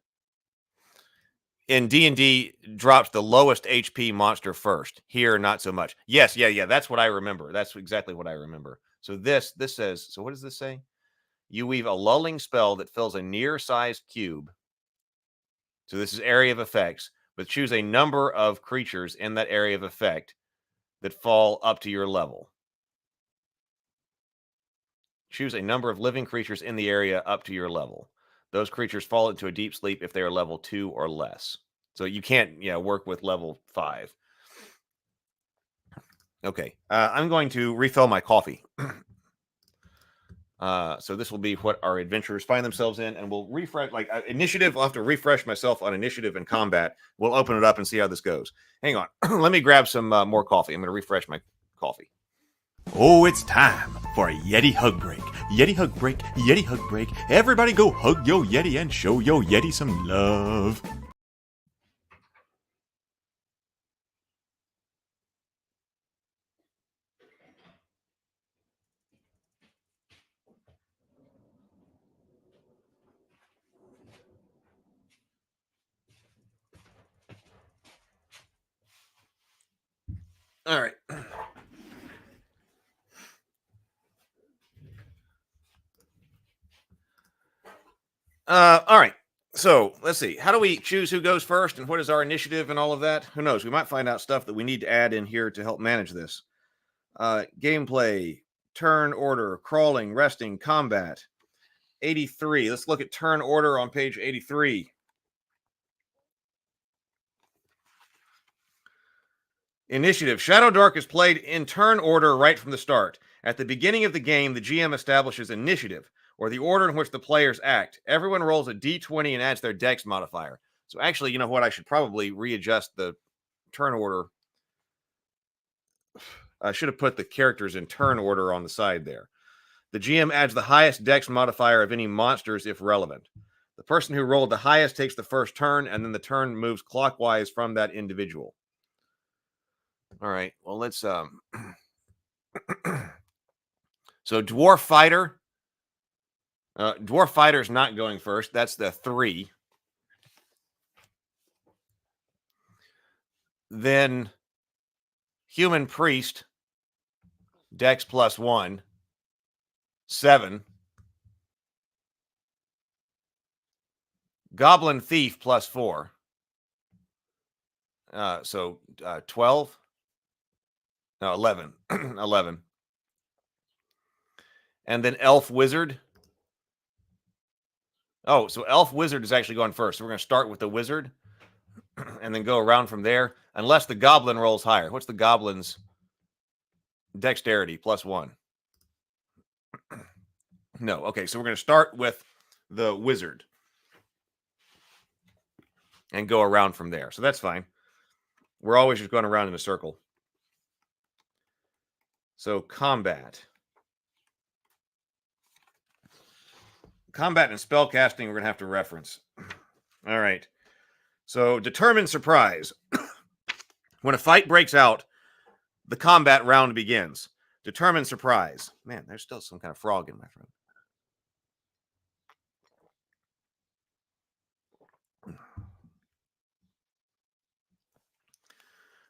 In D&D, drops the lowest HP monster first. Here, not so much. Yes, yeah. That's what I remember. That's exactly what I remember. So this says, so what does this say? You weave a lulling spell that fills a near-sized cube. So this is area of effects, but choose a number of creatures in that area of effect that fall up to your level. Choose a number of living creatures in the area up to your level. Those creatures fall into a deep sleep if they are level 2 or less. So you can't, work with level 5. Okay, I'm going to refill my coffee. So this will be what our adventurers find themselves in, and we'll refresh, initiative. I'll have to refresh myself on initiative and combat. We'll open it up and see how this goes. Hang on. Let me grab some more coffee. I'm going to refresh my coffee. Oh, it's time for a Yeti hug break. Yeti hug break, Yeti hug break. Everybody go hug yo Yeti and show yo Yeti some love. All right. All right. So let's see. How do we choose who goes first and what is our initiative and all of that? Who knows? We might find out stuff that we need to add in here to help manage this. Gameplay, turn order, crawling, resting, combat. 83. Let's look at turn order on page 83. Initiative. Shadowdark is played in turn order right from the start. At the beginning of the game, the GM establishes initiative, or the order in which the players act. Everyone rolls a d20 and adds their dex modifier. So actually, you know what? I should probably readjust the turn order. I should have put the characters in turn order on the side there. The GM adds the highest dex modifier of any monsters if relevant. The person who rolled the highest takes the first turn, and then the turn moves clockwise from that individual. All right. Well, let's so Dwarf Fighter. Dwarf Fighter is not going first. That's the 3. Then Human Priest, Dex +1, 7. Goblin Thief +4. So 12. No, 11. 11. And then Elf Wizard. Oh, so Elf Wizard is actually going first. So we're going to start with the Wizard and then go around from there, unless the Goblin rolls higher. What's the Goblin's dexterity? +1. No. Okay, so we're going to start with the Wizard and go around from there. So that's fine. We're always just going around in a circle. So combat. Combat and spellcasting we're going to have to reference. All right. So determine surprise. When a fight breaks out, the combat round begins. Determine surprise. Man, there's still some kind of frog in my throat.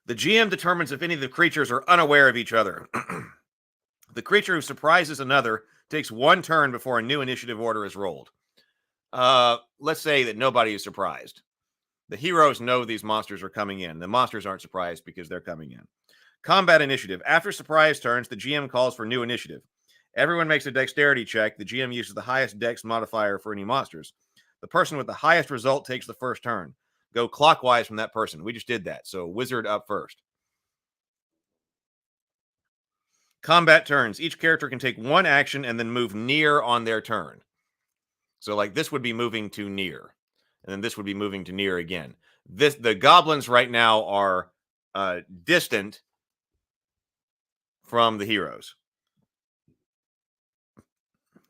The GM determines if any of the creatures are unaware of each other. The creature who surprises another takes 1 turn before a new initiative order is rolled. Let's say that nobody is surprised. The heroes know these monsters are coming in. The monsters aren't surprised because they're coming in. Combat initiative. After surprise turns, the GM calls for new initiative. Everyone makes a dexterity check. The GM uses the highest dex modifier for any monsters. The person with the highest result takes the first turn. Go clockwise from that person. We just did that. So Wizard up first. Combat turns. Each character can take 1 action and then move near on their turn. So like this would be moving to near. And then this would be moving to near again. The goblins right now are distant from the heroes.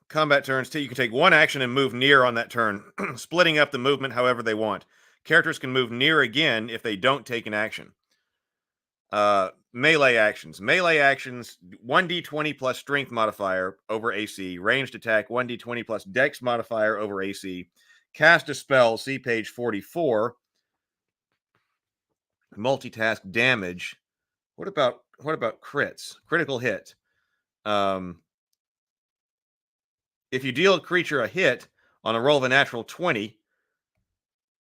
Combat turns. You can take 1 action and move near on that turn, splitting up the movement however they want. Characters can move near again if they don't take an action. Melee actions. Melee actions, 1d20 plus strength modifier over AC. Ranged attack, 1d20 plus dex modifier over AC. Cast a spell, see page 44. Multitask damage. What about crits? Critical hit. If you deal a creature a hit on a roll of a natural 20,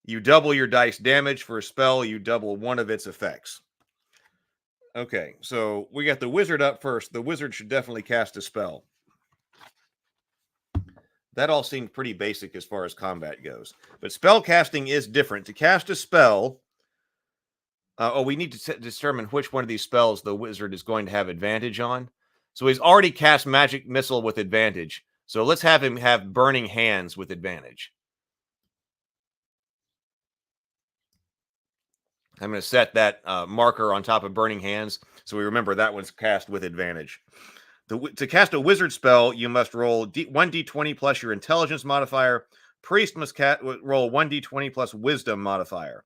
you double your dice damage. For a spell, you double one of its effects. Okay, so we got the Wizard up first. The Wizard should definitely cast a spell. That all seemed pretty basic as far as combat goes. But spell casting is different. To cast a spell, we need to determine which one of these spells the Wizard is going to have advantage on. So he's already cast Magic Missile with advantage. So let's have him have Burning Hands with advantage. I'm going to set that marker on top of Burning Hands so we remember that one's cast with advantage. To cast a wizard spell, you must roll 1d20 plus your intelligence modifier. Priest must roll 1d20 plus wisdom modifier.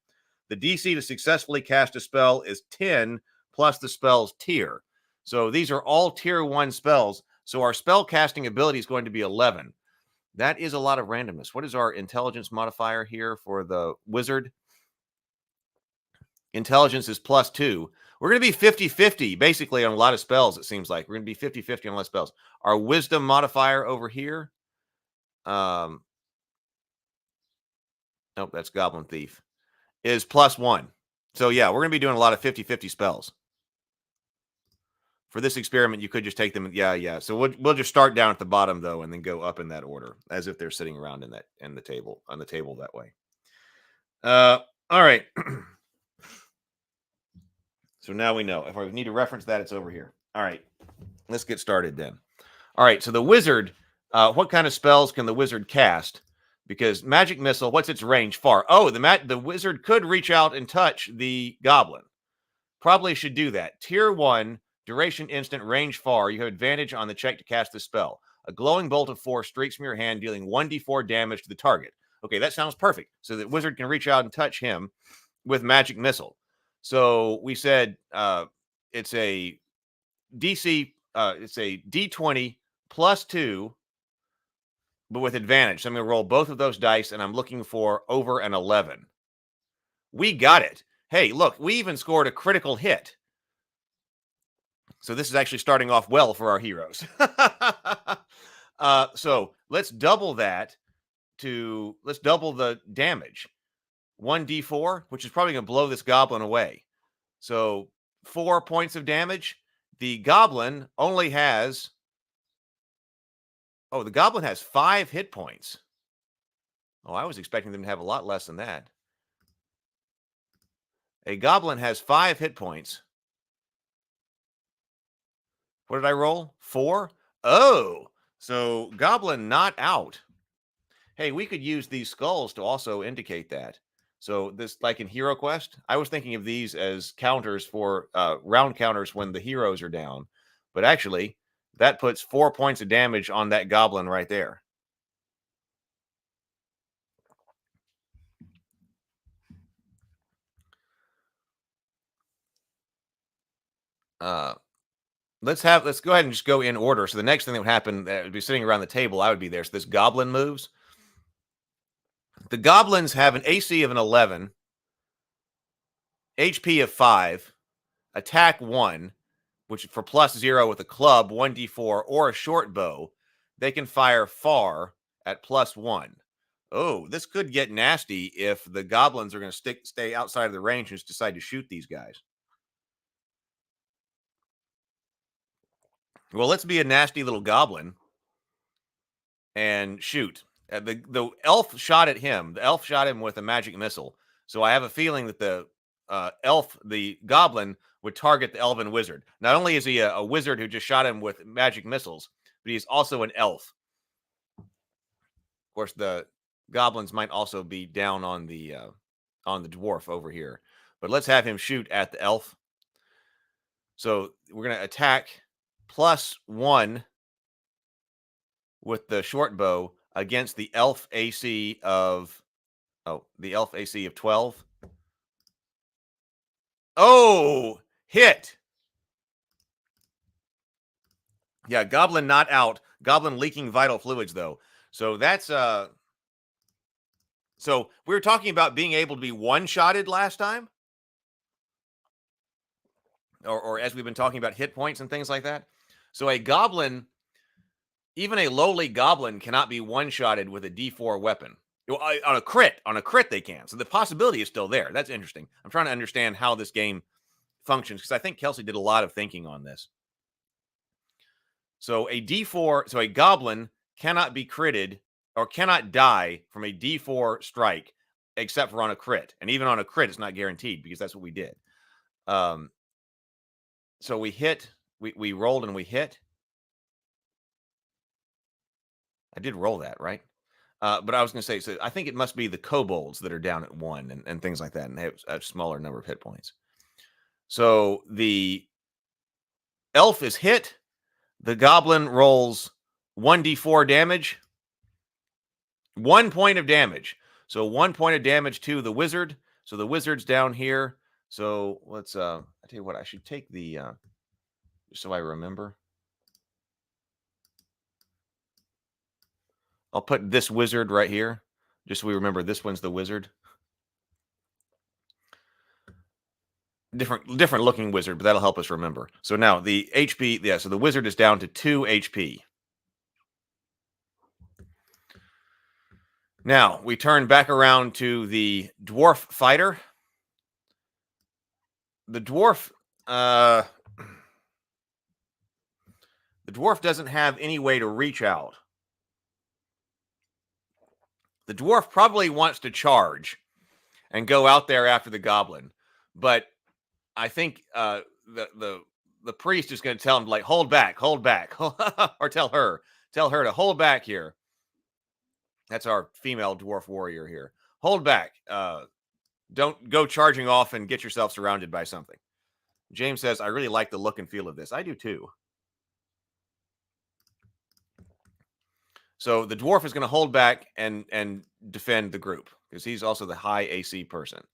The DC to successfully cast a spell is 10 plus the spell's tier. So these are all tier 1 spells. So our spell casting ability is going to be 11. That is a lot of randomness. What is our intelligence modifier here for the wizard? Intelligence is +2. We're going to be 50-50 basically on a lot of spells, it seems like. We're going to be 50-50 on a lot of spells. Our wisdom modifier over here, Nope, that's Goblin Thief. Is +1. So yeah, we're going to be doing a lot of 50-50 spells. For this experiment, you could just take them. Yeah. So we'll just start down at the bottom though, and then go up in that order, as if they're sitting around on the table that way. All right. So now we know. If I need to reference that, it's over here. All right. Let's get started then. All right. So the wizard. What kind of spells can the wizard cast? Because magic missile. What's its range? Far. Oh, the wizard could reach out and touch the goblin. Probably should do that. Tier 1. Duration instant, range far. You have advantage on the check to cast the spell. A glowing bolt of 4 streaks from your hand, dealing 1d4 damage to the target. Okay, that sounds perfect. So the wizard can reach out and touch him with magic missile. So we said it's a DC, it's a D20 +2, but with advantage. So I'm going to roll both of those dice, and I'm looking for over an 11. We got it. Hey, look, we even scored a critical hit. So this is actually starting off well for our heroes. So let's double that let's double the damage. 1d4, which is probably going to blow this goblin away. So 4 points of damage. The goblin only has... Oh, the goblin has 5 hit points. Oh, I was expecting them to have a lot less than that. A goblin has 5 hit points. What did I roll? 4? Oh, so goblin not out. Hey, we could use these skulls to also indicate that. So this, like in Hero Quest, I was thinking of these as counters for round counters when the heroes are down. But actually, that puts 4 points of damage on that goblin right there. Let's go ahead and just go in order. So the next thing that would happen, that would be sitting around the table, I would be there. So this goblin moves. The goblins have an AC of an 11, HP of 5, attack 1, which for +0 with a club, 1d4, or a short bow. They can fire far at +1. Oh, this could get nasty if the goblins are going to stay outside of the range and just decide to shoot these guys. Well, let's be a nasty little goblin and shoot. The elf shot at him. The elf shot him with a magic missile. So I have a feeling that the the goblin, would target the elven wizard. Not only is he a wizard who just shot him with magic missiles, but he's also an elf. Of course, the goblins might also be down on the dwarf over here. But let's have him shoot at the elf. So we're going to attack +1 with the short bow against the elf AC of 12. Oh, hit. Yeah, goblin not out. Goblin leaking vital fluids though. So that's so we were talking about being able to be one-shotted last time. Or as we've been talking about hit points and things like that. So a goblin, even a lowly goblin, cannot be one-shotted with a D4 weapon. On a crit they can. So the possibility is still there. That's interesting. I'm trying to understand how this game functions because I think Kelsey did a lot of thinking on this. So a D4, so a goblin cannot be critted or cannot die from a D4 strike except for on a crit. And even on a crit, it's not guaranteed because that's what we did. So we hit, we rolled and we hit. I did roll that, right? But I was going to say, so I think it must be the kobolds that are down at 1 and things like that, and they have a smaller number of hit points. So the elf is hit. The goblin rolls 1d4 damage. 1 point of damage. So 1 point of damage to the wizard. So the wizard's down here. So let's, I tell you what, I should take the, just so I remember. I'll put this wizard right here, just so we remember this one's the wizard. Different looking wizard, but that'll help us remember. So now the HP, yeah, so the wizard is down to 2 HP. Now, we turn back around to the dwarf fighter. The dwarf doesn't have any way to reach out. The dwarf probably wants to charge and go out there after the goblin, but I think the priest is going to tell him, like, hold back, or tell her to hold back here. That's our female dwarf warrior here. Hold back. Don't go charging off and get yourself surrounded by something. James says, I really like the look and feel of this. I do too. So the dwarf is going to hold back and defend the group because he's also the high AC person.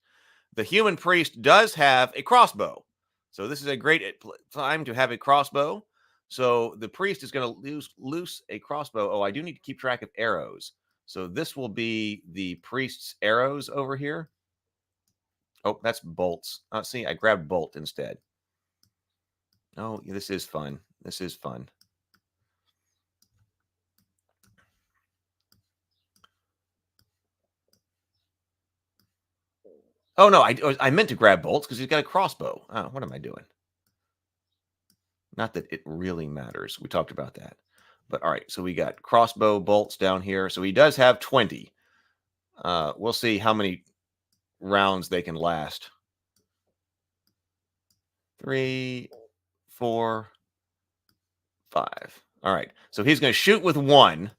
The human priest does have a crossbow. So this is a great time to have a crossbow. So the priest is going to loose a crossbow. Oh, I do need to keep track of arrows. So this will be the priest's arrows over here. Oh, that's bolts. See, I grabbed bolt instead. Oh, this is fun. This is fun. Oh, no, I meant to grab bolts because he's got a crossbow. Oh, what am I doing? Not that it really matters. We talked about that. But all right, so we got crossbow bolts down here. So he does have 20. We'll see how many rounds they can last. 3, 4, 5. All right, so he's going to shoot with 1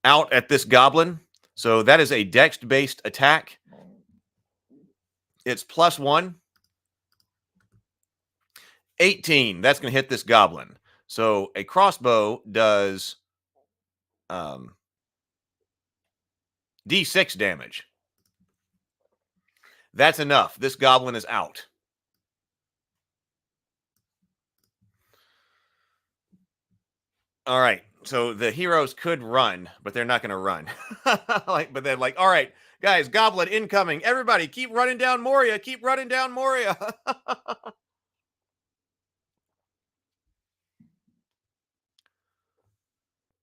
out at this goblin. So that is a dex-based attack. It's +1. 18. That's going to hit this goblin. So a crossbow does D6 damage. That's enough. This goblin is out. All right. So the heroes could run, but they're not going to run. But they're like, all right, guys, goblin incoming. Everybody keep running down Moria. Keep running down Moria.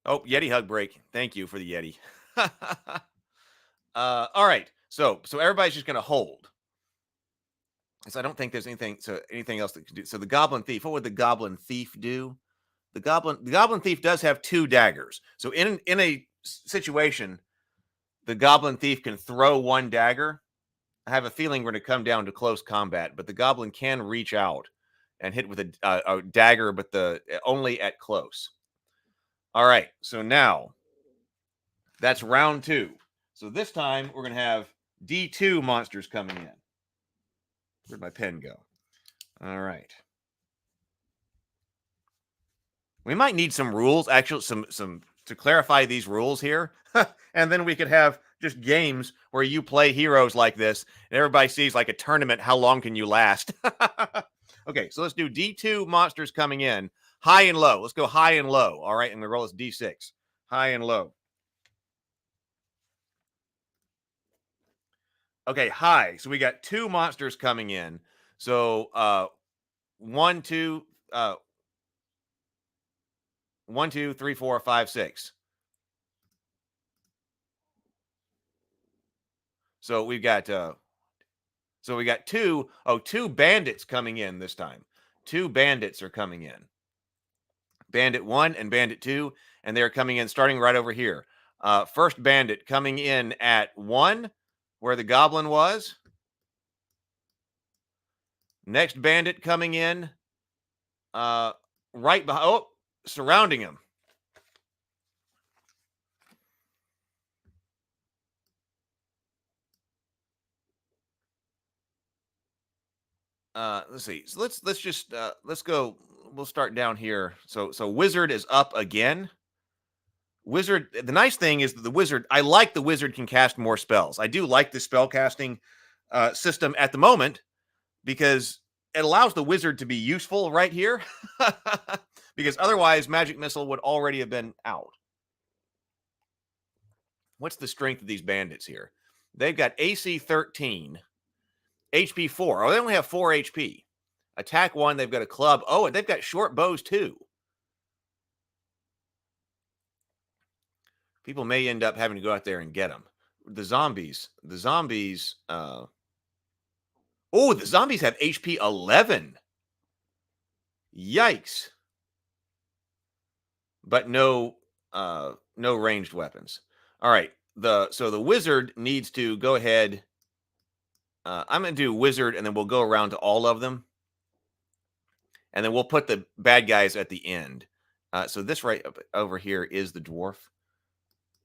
Oh, Yeti hug break. Thank you for the Yeti. All right. So everybody's just going to hold. So I don't think there's anything else that can do. So the goblin thief, what would the goblin thief do? The goblin thief does have 2 daggers. So in a situation, the goblin thief can throw 1 dagger. I have a feeling we're going to come down to close combat, but the goblin can reach out and hit with a dagger, but only at close. All right, so now that's round 2. So this time we're going to have D2 monsters coming in. Where'd my pen go? All right. We might need some rules, actually, some to clarify these rules here. And then we could have just games where you play heroes like this and everybody sees like a tournament. How long can you last? Okay, so let's do D2 monsters coming in. High and low. Let's go high and low. All right, and we roll this D6. High and low. Okay, high. So we got 2 monsters coming in. So 1, 2, 1, 2, 3, 4, 5, 6. So we got 2 bandits coming in this time. 2 bandits are coming in. Bandit 1 and Bandit 2, and they're coming in starting right over here. First bandit coming in at 1, where the goblin was. Next bandit coming in right behind. Oh, surrounding him. Let's see. So let's go. We'll start down here. So wizard is up again. Wizard. The nice thing is that the wizard. I like the wizard can cast more spells. I do like the spell casting system at the moment because it allows the wizard to be useful right here. Because otherwise, magic missile would already have been out. What's the strength of these bandits here? They've got AC 13. HP 4. Oh, they only have 4 HP. Attack 1. They've got a club. Oh, and they've got short bows too. People may end up having to go out there and get them. The zombies. Oh, the zombies have HP 11. Yikes. But no ranged weapons. All right. So the wizard needs to go ahead. I'm going to do wizard, and then we'll go around to all of them. And then we'll put the bad guys at the end. So this right over here is the dwarf.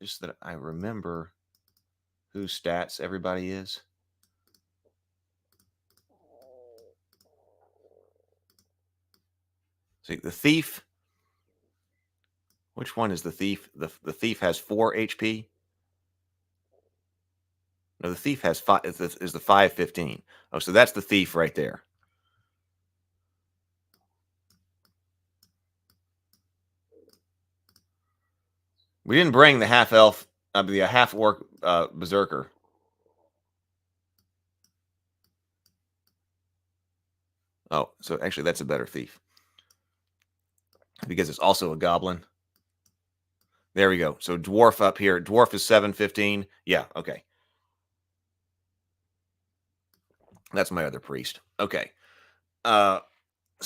Just that I remember whose stats everybody is. See, the thief. Which one is the thief? The thief has 4 HP. No, the thief has 5. Is the 515. Oh, so that's the thief right there. We didn't bring the half elf, the half orc berserker. Oh, so actually that's a better thief because it's also a goblin. There we go. So dwarf up here. Dwarf is 715. Yeah, okay. That's my other priest. Okay. So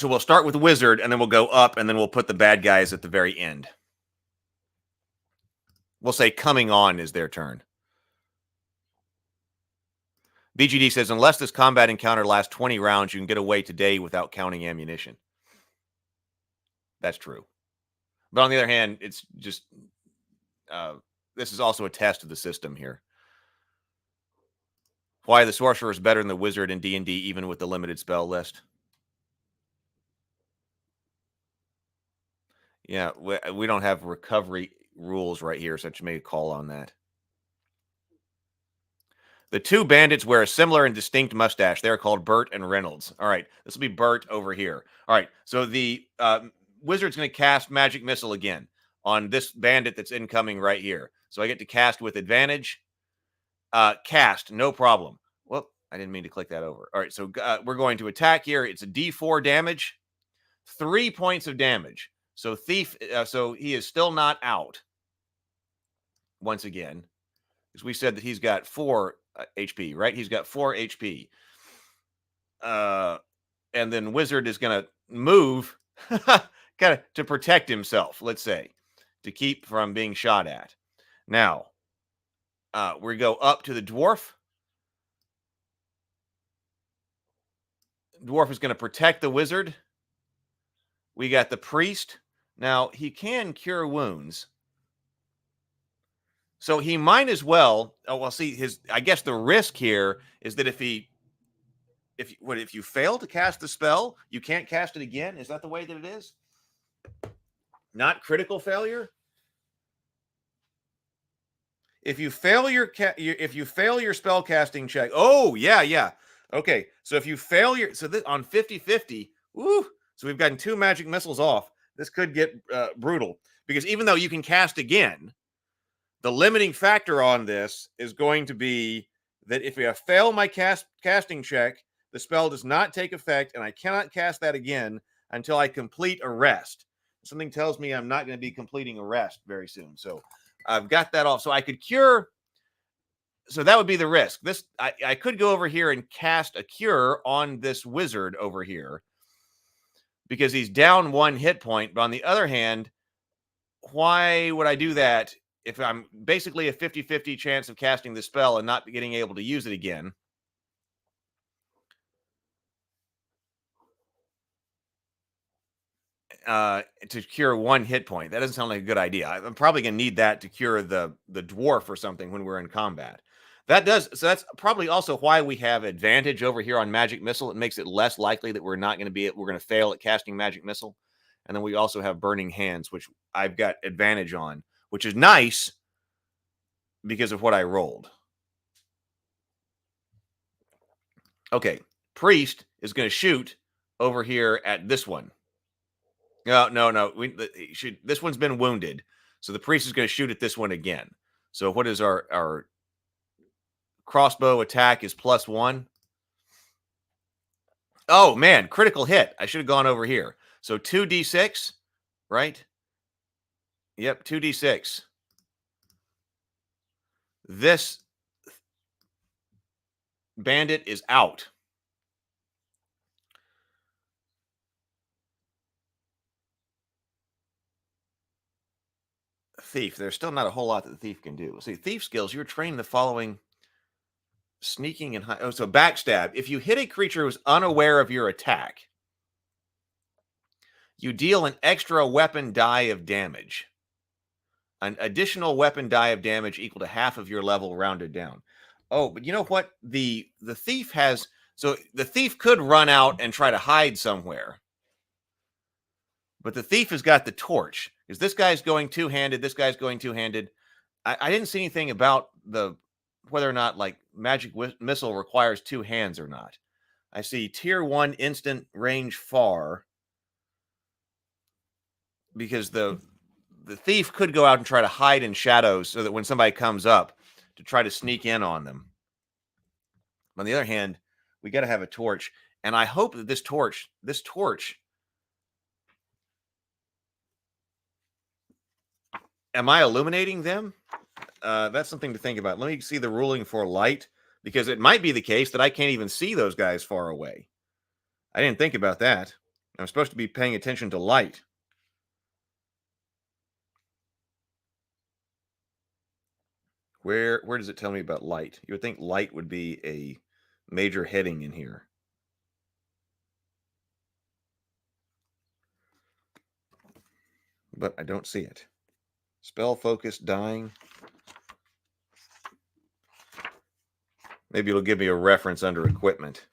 we'll start with wizard, and then we'll go up, and then we'll put the bad guys at the very end. We'll say coming on is their turn. BGD says, unless this combat encounter lasts 20 rounds, you can get away today without counting ammunition. That's true. But on the other hand, it's just... this is also a test of the system here. Why the sorcerer is better than the wizard in D&D, even with the limited spell list. Yeah, we don't have recovery rules right here, so I should make a call on that. The two bandits wear a similar and distinct mustache. They're called Bert and Reynolds. All right, this will be Bert over here. All right, so the wizard's going to cast Magic Missile again on this bandit that's incoming right here. So I get to cast with advantage. Cast, no problem. Well, I didn't mean to click that over. All right, so we're going to attack here. It's a D4 damage, 3 points of damage. So thief, so he is still not out. Once again, because we said that he's got 4 HP, right? He's got 4 HP. And then wizard is going to move kind of to protect himself, let's say, to keep from being shot at. Now, we go up to the dwarf. Dwarf is going to protect the wizard. We got the priest. Now, he can cure wounds. So he might as well. Oh, well, see, I guess the risk here is that if you fail to cast the spell, you can't cast it again. Is that the way that it is? Not critical failure. If you fail your spell casting check, oh yeah. Okay, so if you fail on 50-50, woo, so we've gotten 2 magic missiles off. This could get brutal because even though you can cast again, the limiting factor on this is going to be that if I fail my casting check, the spell does not take effect, and I cannot cast that again until I complete a rest. Something tells me I'm not going to be completing a rest very soon, so I've got that off. So I could cure. So that would be the risk. I could go over here and cast a cure on this wizard over here because he's down 1 hit point. But on the other hand, why would I do that if I'm basically a 50-50 chance of casting the spell and not getting able to use it again? To cure 1 hit point. That doesn't sound like a good idea. I'm probably going to need that to cure the dwarf or something when we're in combat. So that's probably also why we have advantage over here on Magic Missile. It makes it less likely that we're going to fail at casting Magic Missile. And then we also have Burning Hands, which I've got advantage on, which is nice because of what I rolled. Okay, priest is going to shoot over here at this one. No. This one's been wounded, so the priest is going to shoot at this one again. So what is our crossbow attack is +1. Oh man, critical hit. I should have gone over here. So 2d6, right? Yep, 2d6. this bandit is out. Thief. There's still not a whole lot that the thief can do. See, thief skills, you're trained the following: sneaking and oh, so backstab. If you hit a creature who's unaware of your attack, you deal an extra weapon die of damage. An additional weapon die of damage equal to half of your level rounded down. Oh, but you know what? The thief has, so the thief could run out and try to hide somewhere. But the thief has got the torch. Because this guy's going two-handed, this guy's going two-handed. I didn't see anything about whether or not like magic missile requires two hands or not. I see tier 1 instant range far. Because the thief could go out and try to hide in shadows so that when somebody comes up to try to sneak in on them. On the other hand, we got to have a torch. And I hope that this torch, am I illuminating them? That's something to think about. Let me see the ruling for light, because it might be the case that I can't even see those guys far away. I didn't think about that. I'm supposed to be paying attention to light. Where does it tell me about light? You would think light would be a major heading in here. But I don't see it. Spell focus dying. Maybe it'll give me a reference under equipment.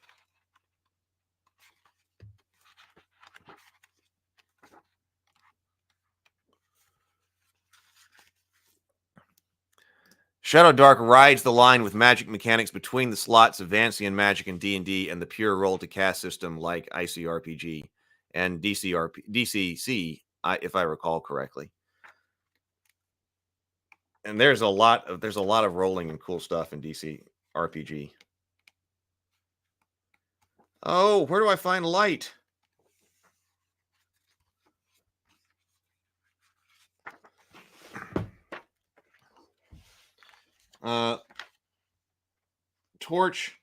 Shadowdark rides the line with magic mechanics between the slots of Vancian magic and D&D and the pure roll to cast system like ICRPG and DCC, if I recall correctly. And there's a lot of rolling and cool stuff in DC RPG. Oh, where do I find light? Torch,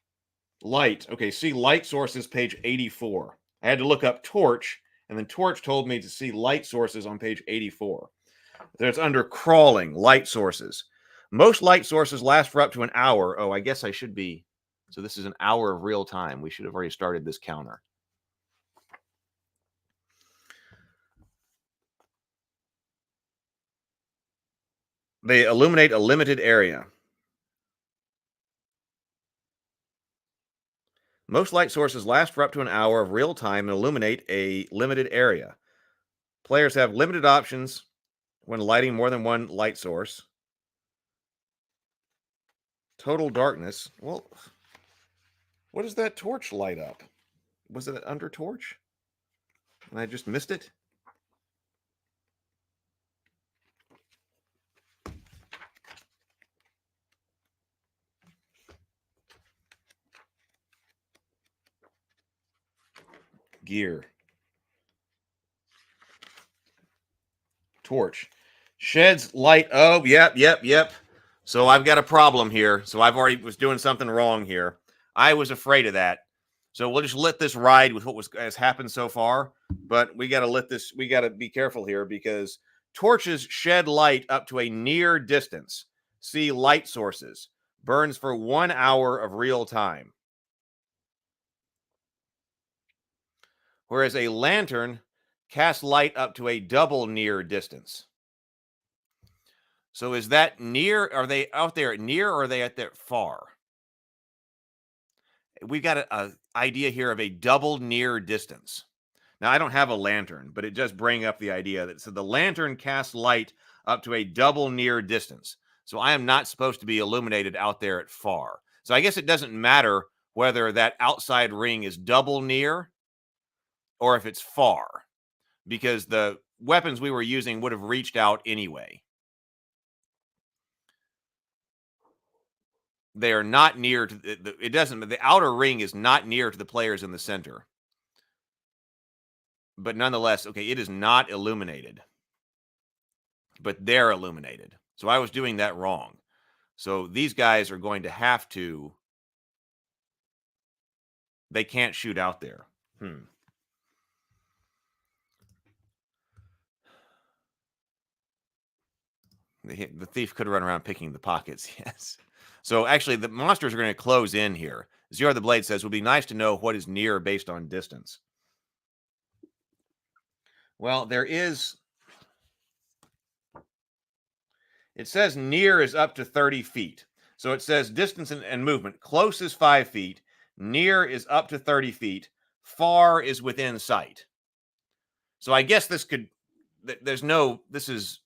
light. Okay, see light sources, page 84. I had to look up torch, and then torch told me to see light sources on page 84. There's under crawling, light sources. Most light sources last for up to an hour. Oh, I guess I should be. So this is an hour of real time. We should have already started this counter. They illuminate a limited area. Most light sources last for up to an hour of real time and illuminate a limited area. Players have limited options when lighting more than one light source. Total darkness. Well, what does that torch light up? Was it under torch? And I just missed it? Gear. Torch. Sheds light. Oh, yep. So I've got a problem here. So I've already was doing something wrong here. I was afraid of that. So we'll just let this ride with what has happened so far. But we got to be careful here because torches shed light up to a near distance. See light sources. Burns for 1 hour of real time. Whereas a lantern casts light up to a double near distance. So is that near? Are they out there at near or are they at there far? We've got an idea here of a double near distance. Now, I don't have a lantern, but it does bring up the idea that so the lantern casts light up to a double near distance. So I am not supposed to be illuminated out there at far. So I guess it doesn't matter whether that outside ring is double near or if it's far, because the weapons we were using would have reached out anyway. They are not near to the outer ring is not near to the players in the center. But nonetheless, okay, it is not illuminated. But they're illuminated. So I was doing that wrong. So these guys are going to have to... They can't shoot out there. The thief could run around picking the pockets, yes. So actually, the monsters are going to close in here. Zero the Blade says, it would be nice to know what is near based on distance. Well, there is... It says near is up to 30 feet. So it says distance and movement. Close is 5 feet. Near is up to 30 feet. Far is within sight. So I guess this could... There's no... This is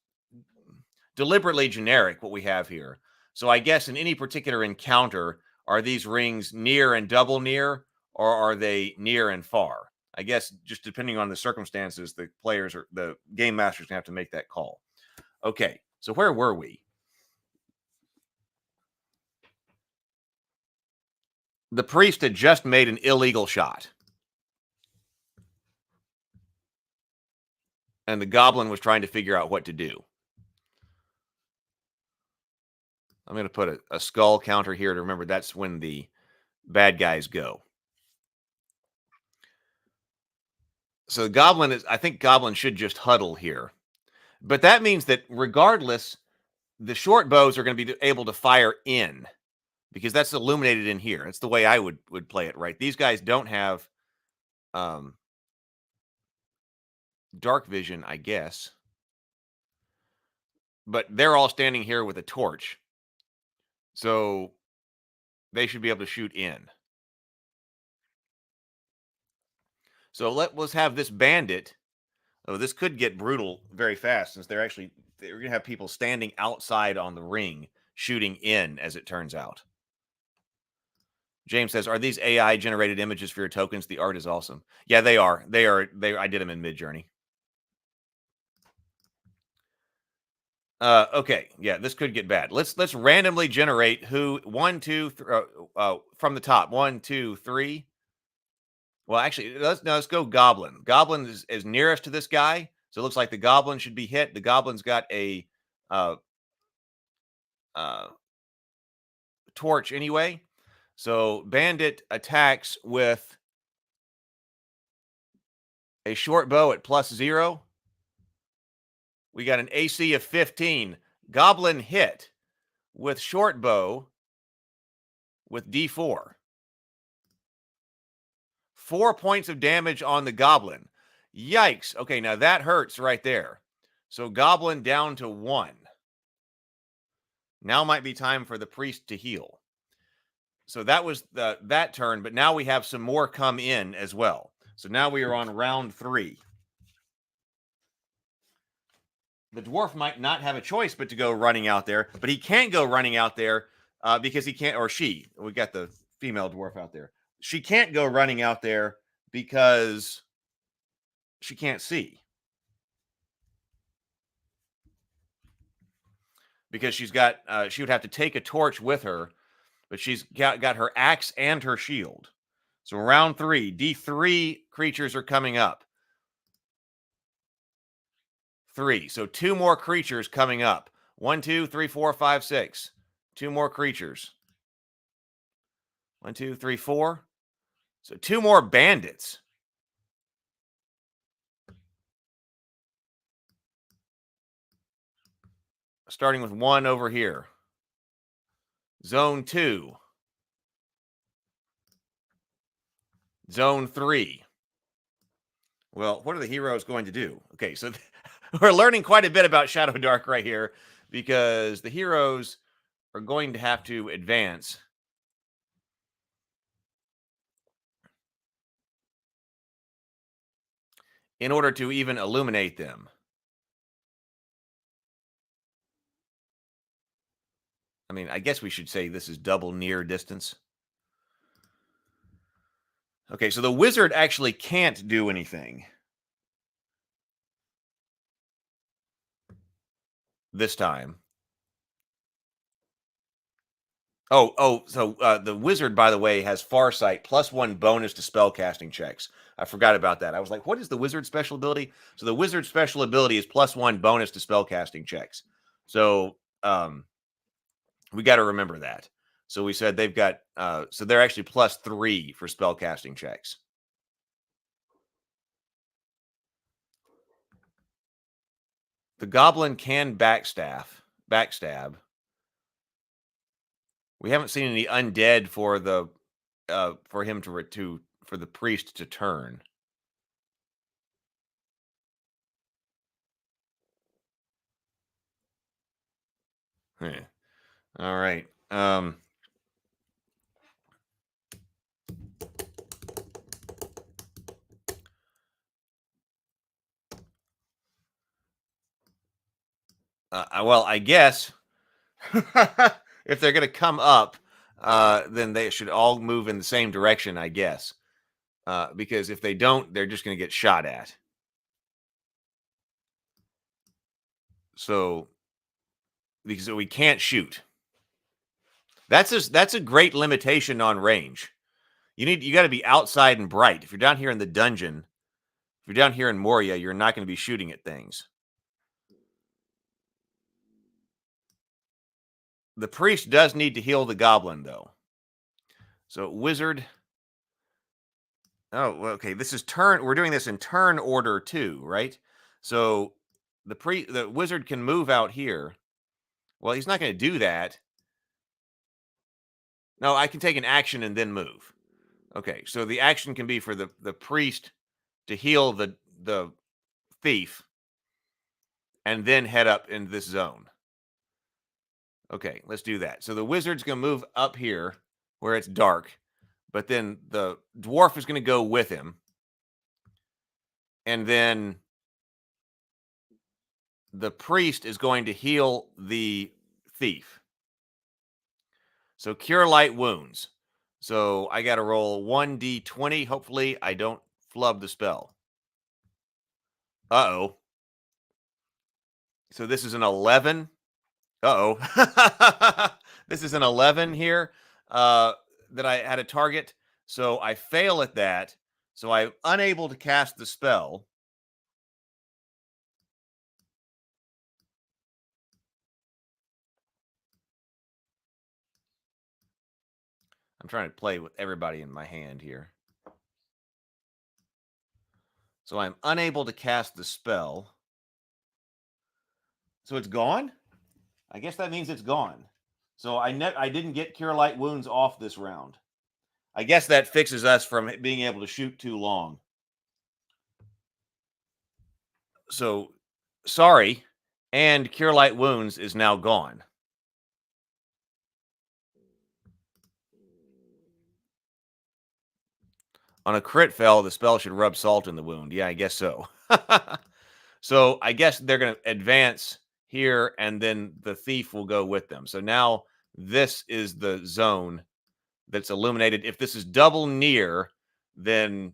deliberately generic, what we have here. So I guess in any particular encounter, are these rings near and double near, or are they near and far? I guess just depending on the circumstances, the players or the game masters gonna have to make that call. Okay, so where were we? The priest had just made an illegal shot. And the goblin was trying to figure out what to do. I'm going to put a skull counter here to remember that's when the bad guys go. So the goblin is... I think goblin should just huddle here. But that means that regardless, the short bows are going to be able to fire in. Because that's illuminated in here. That's the way I would play it, right? These guys don't have dark vision, I guess. But they're all standing here with a torch. So they should be able to shoot in. So let's have this bandit. Oh, this could get brutal very fast since they're going to have people standing outside on the ring shooting in, as it turns out. James says, are these AI generated images for your tokens? The art is awesome. Yeah, they are. I did them in Midjourney. Okay, yeah, this could get bad. Let's randomly generate who 1, 2, 3, from the top. 1, 2, 3. Well, actually, let's go goblin. Goblin is nearest to this guy, so it looks like the goblin should be hit. The goblin's got a torch anyway. So bandit attacks with a short bow at +0. We got an AC of 15. Goblin hit with short bow with D4. 4 points of damage on the goblin. Yikes. Okay, now that hurts right there. So goblin down to 1. Now might be time for the priest to heal. So that was that turn, but now we have some more come in as well. So now we are on round 3. The dwarf might not have a choice but to go running out there, but he can't go running out there because he can't, or she. We got the female dwarf out there. She can't go running out there because she can't see. Because she's got, she would have to take a torch with her, but she's got her axe and her shield. So round 3, D3 creatures are coming up. 3. So 2 more creatures coming up. 1, 2, 3, 4, 5, 6. 2 more creatures. 1, 2, 3, 4. So 2 more bandits. Starting with 1 over here. Zone 2. Zone 3. Well, what are the heroes going to do? Okay, so we're learning quite a bit about Shadowdark right here because the heroes are going to have to advance. In order to even illuminate them. I mean, I guess we should say this is double near distance. Okay, so the wizard actually can't do anything this time. So the wizard, by the way, has Farsight +1 bonus to spellcasting checks. I forgot about that. I was like, what is the wizard's special ability? So the wizard's special ability is +1 bonus to spellcasting checks. So We got to remember that. So we said they've got, so they're actually +3 for spellcasting checks. The goblin can backstab. We haven't seen any undead for the for him to for the priest to turn. All right. Well, I guess if they're going to come up, then they should all move in the same direction, I guess. Because if they don't, they're just going to get shot at. So, because we can't shoot. That's a great limitation on range. You got to be outside and bright. If you're down here in the dungeon, if you're down here in Moria, you're not going to be shooting at things. The priest does need to heal the goblin, though. So, wizard. Oh, okay. This is turn. We're doing this in turn order too, right? So, the wizard can move out here. Well, he's not going to do that. No, I can take an action and then move. Okay, so the action can be for the priest to heal the thief and then head up in this zone. Okay, let's do that. So the wizard's going to move up here where it's dark, but then the dwarf is going to go with him. And then the priest is going to heal the thief. So cure light wounds. So I got to roll 1d20. Hopefully I don't flub the spell. Uh-oh. So this is an 11. Uh-oh. This is an 11 here that I had a target. So I fail at that. So I'm unable to cast the spell. I'm trying to play with everybody in my hand here. So I'm unable to cast the spell. So it's gone? I guess that means it's gone. So I didn't get Cure Light Wounds off this round. I guess that fixes us from being able to shoot too long. So, sorry. And Cure Light Wounds is now gone. On a crit fail, the spell should rub salt in the wound. Yeah, I guess so. So I guess they're going to advance here, and then the thief will go with them. So now this is the zone that's illuminated. If this is double near, then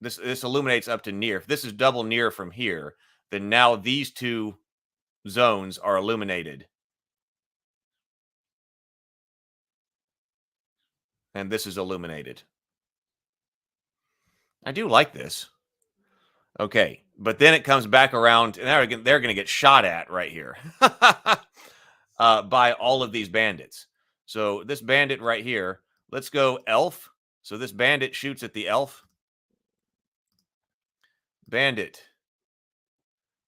this illuminates up to near. If this is double near from here, then now these two zones are illuminated. And this is illuminated. I do like this. Okay, but then it comes back around, and they're going to get shot at right here by all of these bandits. So this bandit right here, let's go elf. So this bandit shoots at the elf. Bandit.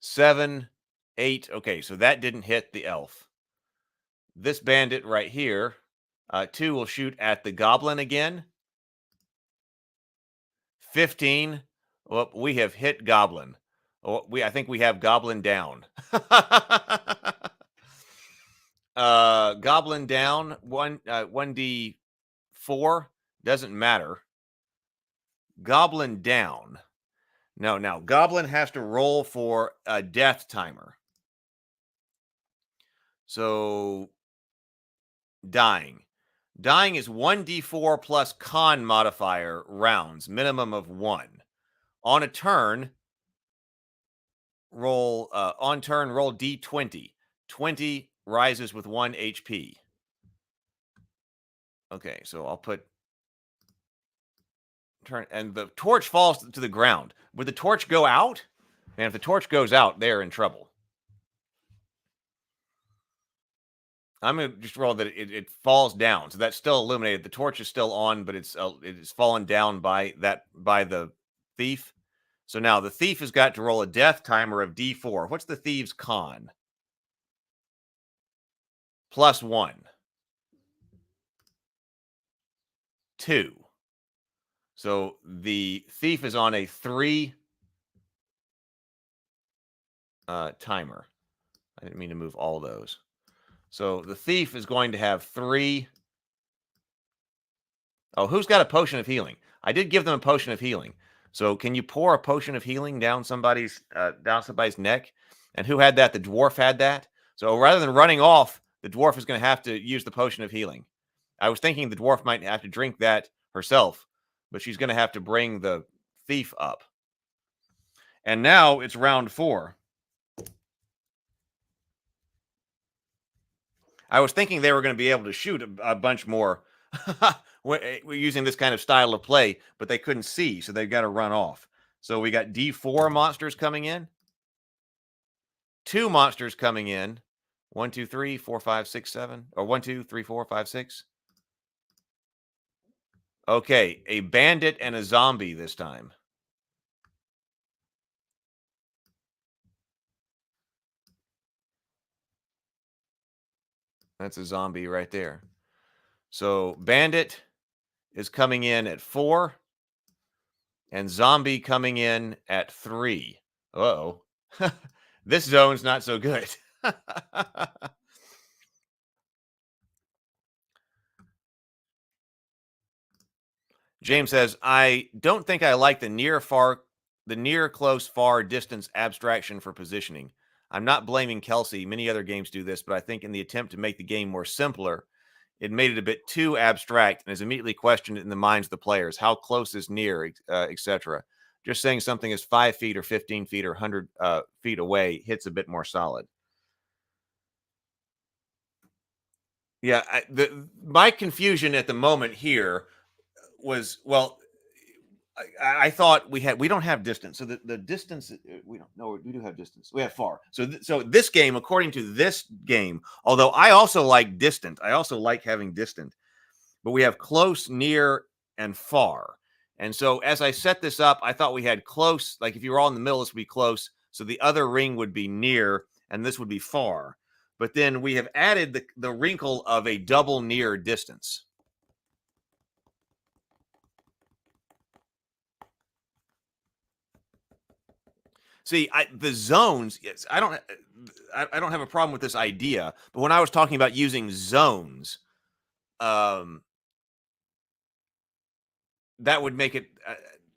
7, 8. Okay, so that didn't hit the elf. This bandit right here, 2 will shoot at the goblin again. 15. Well, we have hit goblin. Oh, I think we have goblin down. Goblin down. 1d4 doesn't matter. Goblin down. No, now goblin has to roll for a death timer. So dying. Dying is 1d4 plus con modifier rounds, minimum of 1. On a turn, roll roll d20. 20 rises with 1 HP. Okay, so I'll put turn, and the torch falls to the ground. Would the torch go out? And if the torch goes out, they're in trouble. I'm going to just roll that it falls down. So that's still illuminated. The torch is still on, but it's fallen down by the thief. So now the thief has got to roll a death timer of D4. What's the thief's con? +1. 2. So the thief is on a 3 timer. I didn't mean to move all those. So the thief is going to have 3. Oh, who's got a potion of healing? I did give them a potion of healing. So can you pour a potion of healing down somebody's neck? And who had that? The dwarf had that. So rather than running off, the dwarf is going to have to use the potion of healing. I was thinking the dwarf might have to drink that herself, but she's going to have to bring the thief up. And now it's round 4. I was thinking they were going to be able to shoot a bunch more we're using this kind of style of play, but they couldn't see, so they've got to run off. So we got D4 monsters coming in. 2 monsters coming in. 1, 2, 3, 4, 5, 6, 7. Or 1, 2, 3, 4, 5, 6. Okay, a bandit and a zombie this time. That's a zombie right there. So bandit is coming in at 4. And zombie coming in at 3. Uh-oh. This zone's not so good. James says, I don't think I like the near, close, far, distance abstraction for positioning. I'm not blaming Kelsey. Many other games do this, but I think in the attempt to make the game more simpler, it made it a bit too abstract and is immediately questioned in the minds of the players. How close is near, etc. Just saying something is 5 feet or 15 feet or 100 feet away hits a bit more solid. Yeah, my confusion at the moment here was, well, I thought we don't have distance. So the distance, we don't know. We do have distance. We have far. So so this game, according to this game, although I also like distant, I also like having distant, but we have close, near, and far. And so as I set this up, I thought we had close, like if you were all in the middle, this would be close. So the other ring would be near, and this would be far. But then we have added the wrinkle of a double near distance. See, the zones, yes, I don't have a problem with this idea, but when I was talking about using zones, that would make it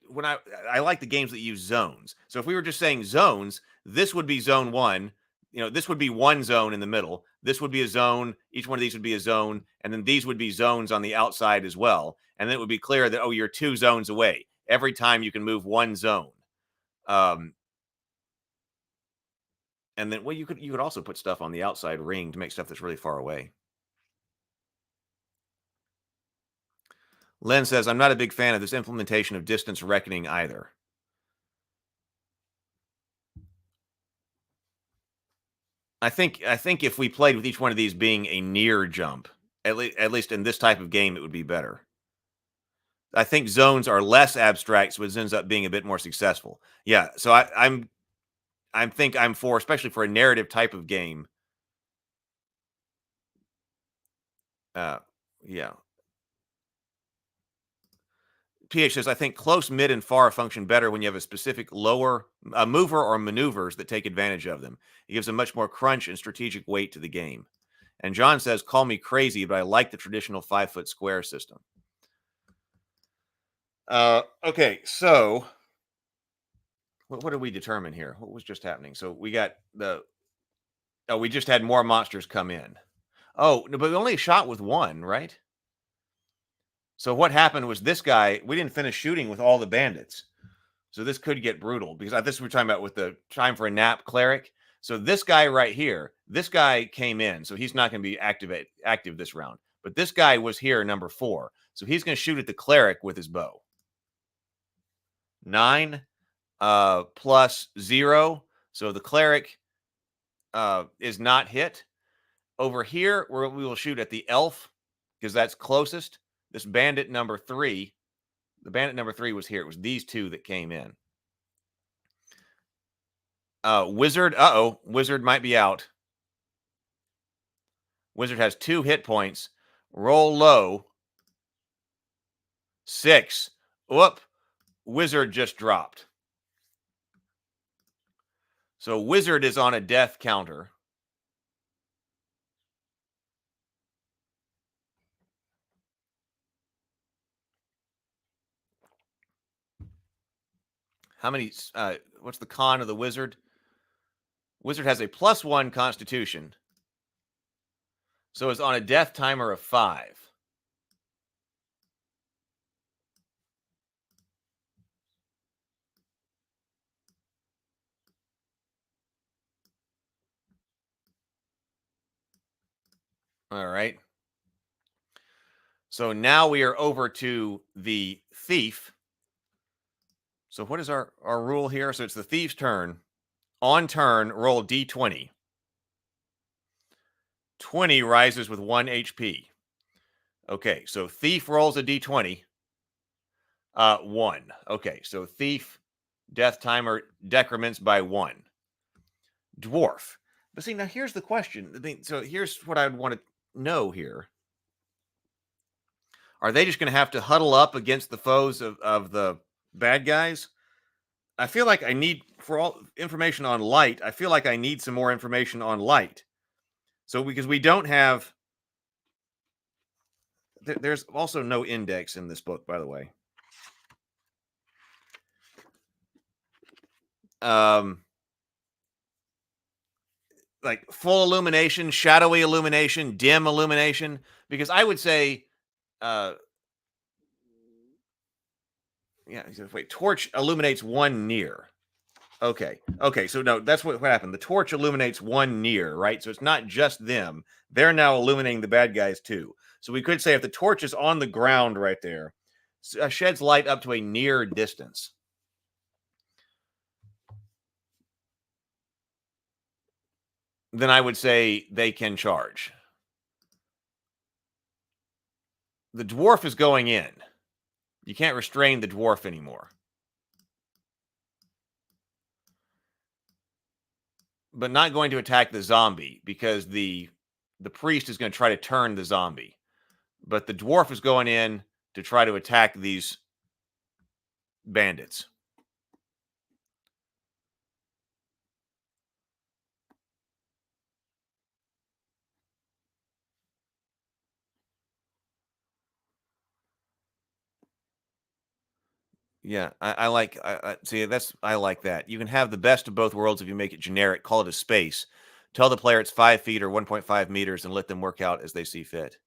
when I like the games that use zones. So if we were just saying zones, this would be zone 1. You know, this would be one zone in the middle. This would be a zone. Each one of these would be a zone, and then these would be zones on the outside as well. And then it would be clear that, oh, you're 2 zones away. Every time you can move one zone. And then, well, you could also put stuff on the outside ring to make stuff that's really far away. Len says, I'm not a big fan of this implementation of distance reckoning either. I think if we played with each one of these being a near jump, at least in this type of game, it would be better. I think zones are less abstract, so it ends up being a bit more successful. Yeah, so I think I'm for, especially for a narrative type of game. Yeah. PH says, I think close, mid, and far function better when you have a specific mover or maneuvers that take advantage of them. It gives a much more crunch and strategic weight to the game. And John says, call me crazy, but I like the traditional 5-foot square system. Okay, so what did we determine here? What was just happening? So we got we just had more monsters come in. Oh, but we only shot with 1, right? So what happened was this guy, we didn't finish shooting with all the bandits. So this could get brutal because this we're talking about with the time for a nap cleric. So this guy right here, this guy came in. So he's not going to be active this round. But this guy was here, number 4. So he's going to shoot at the cleric with his bow. 9 plus 0. So the cleric is not hit. Over here, we will shoot at the elf because that's closest. This bandit number 3, the bandit number 3 was here. It was these two that came in. Wizard, wizard might be out. Wizard has 2 hit points. Roll low. 6. Whoop. Wizard just dropped. So wizard is on a death counter. How many, what's the con of the wizard? Wizard has a +1 constitution. So it's on a death timer of 5. All right. So now we are over to the thief. So what is our rule here? So it's the thief's turn. On turn, roll d20. 20 rises with 1 HP. Okay, so thief rolls a d20. 1. Okay, so thief, death timer decrements by 1. Dwarf. But see, now here's the question. So here's what I would want to know here. Are they just going to have to huddle up against the foes of the bad guys? I feel like I need, for all information on light, I feel like I need some more information on light. So because we don't have, there's also no index in this book, by the way. Like full illumination, shadowy illumination, dim illumination, because I would say, wait, torch illuminates 1 near. Okay, so no, that's what happened. The torch illuminates 1 near, right? So it's not just them. They're now illuminating the bad guys too. So we could say if the torch is on the ground right there, sheds light up to a near distance. Then I would say they can charge. The dwarf is going in. You can't restrain the dwarf anymore. But not going to attack the zombie because the priest is going to try to turn the zombie. But the dwarf is going in to try to attack these bandits. Yeah, I like. See, I like that. You can have the best of both worlds if you make it generic. Call it a space. Tell the player it's 5 feet or 1.5 meters, and let them work out as they see fit.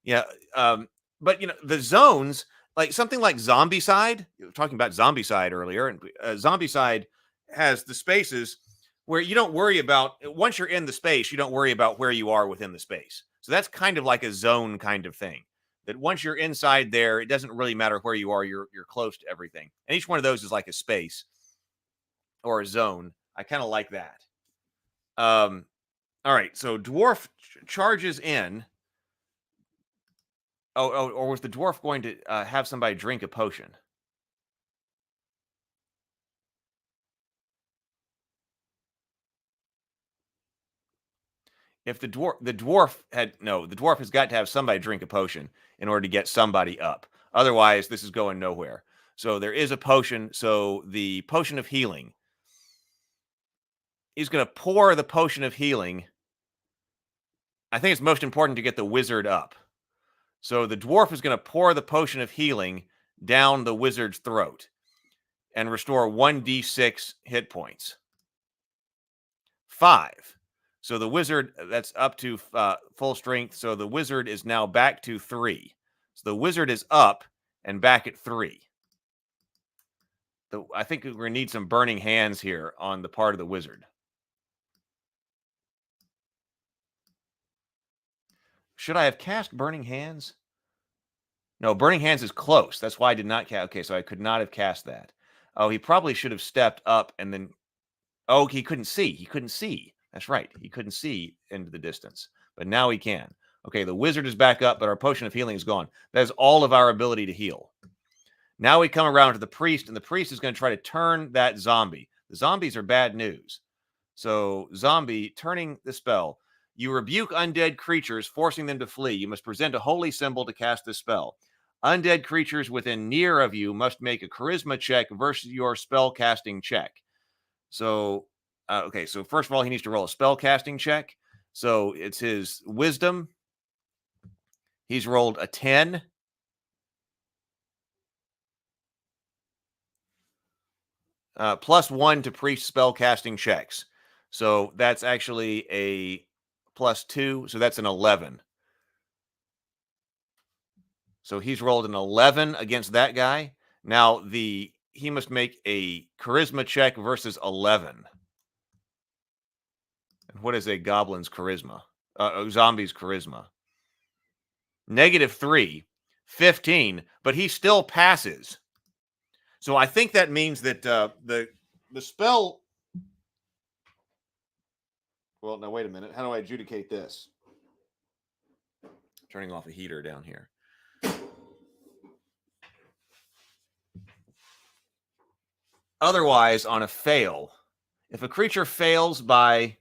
Yeah, but the zones, like something like Zombicide. We were talking about Zombicide earlier, and Zombicide has the spaces where you don't worry about, once you're in the space, you don't worry about where you are within the space. So that's kind of like a zone kind of thing. That once you're inside there, it doesn't really matter where you are. You're close to everything. And each one of those is like a space or a zone. I kind of like that. All right. So dwarf charges in. Or was the dwarf going to have somebody drink a potion? If the dwarf has got to have somebody drink a potion in order to get somebody up. Otherwise, this is going nowhere. So there is a potion. So the potion of healing. He's going to pour the potion of healing. I think it's most important to get the wizard up. So the dwarf is going to pour the potion of healing down the wizard's throat and restore 1d6 hit points. 5. So the wizard, that's up to full strength. So the wizard is now back to 3. So the wizard is up and back at 3. I think we're going to need some burning hands here on the part of the wizard. Should I have cast Burning Hands? No, Burning Hands is close. That's why I did not cast. Okay, so I could not have cast that. Oh, he probably should have stepped up and then... Oh, he couldn't see. He couldn't see. That's right. He couldn't see into the distance, but now he can. Okay, the wizard is back up, but our potion of healing is gone. That is all of our ability to heal. Now we come around to the priest, and the priest is going to try to turn that zombie. The zombies are bad news. So, zombie, turning the spell. You rebuke undead creatures, forcing them to flee. You must present a holy symbol to cast this spell. Undead creatures within near of you must make a charisma check versus your spell casting check. So, okay, so first of all, he needs to roll a spell casting check. So, it's his wisdom. He's rolled a 10. +1 to priest spell casting checks. So that's actually a +2. So that's an 11. So he's rolled an 11 against that guy. Now he must make a charisma check versus 11. And what is a goblin's charisma? Zombie's charisma. -3, 15, but he still passes. So I think that means that the spell. Well, now wait a minute. How do I adjudicate this? Turning off a heater down here. Otherwise, on a fail, if a creature fails by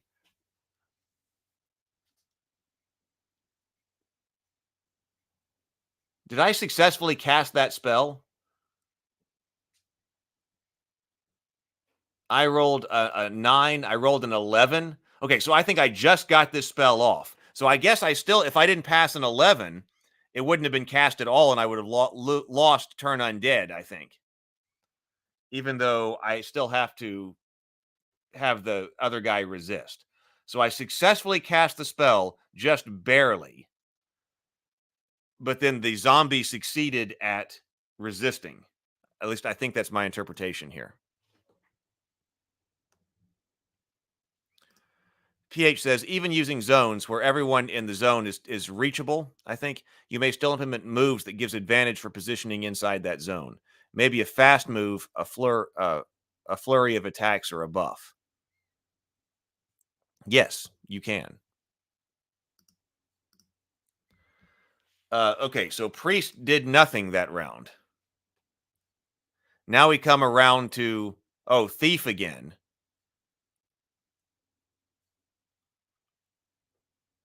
did I successfully cast that spell? I rolled a 9. I rolled an 11. Okay, so I think I just got this spell off. So I guess I still, if I didn't pass an 11, it wouldn't have been cast at all, and I would have lost turn undead, I think. Even though I still have to have the other guy resist. So I successfully cast the spell, just barely. But then the zombie succeeded at resisting. At least I think that's my interpretation here. PH says, even using zones where everyone in the zone is reachable, I think, you may still implement moves that gives advantage for positioning inside that zone. Maybe a fast move, a flurry of attacks, or a buff. Yes, you can. Okay, so Priest did nothing that round. Now we come around to, Thief again.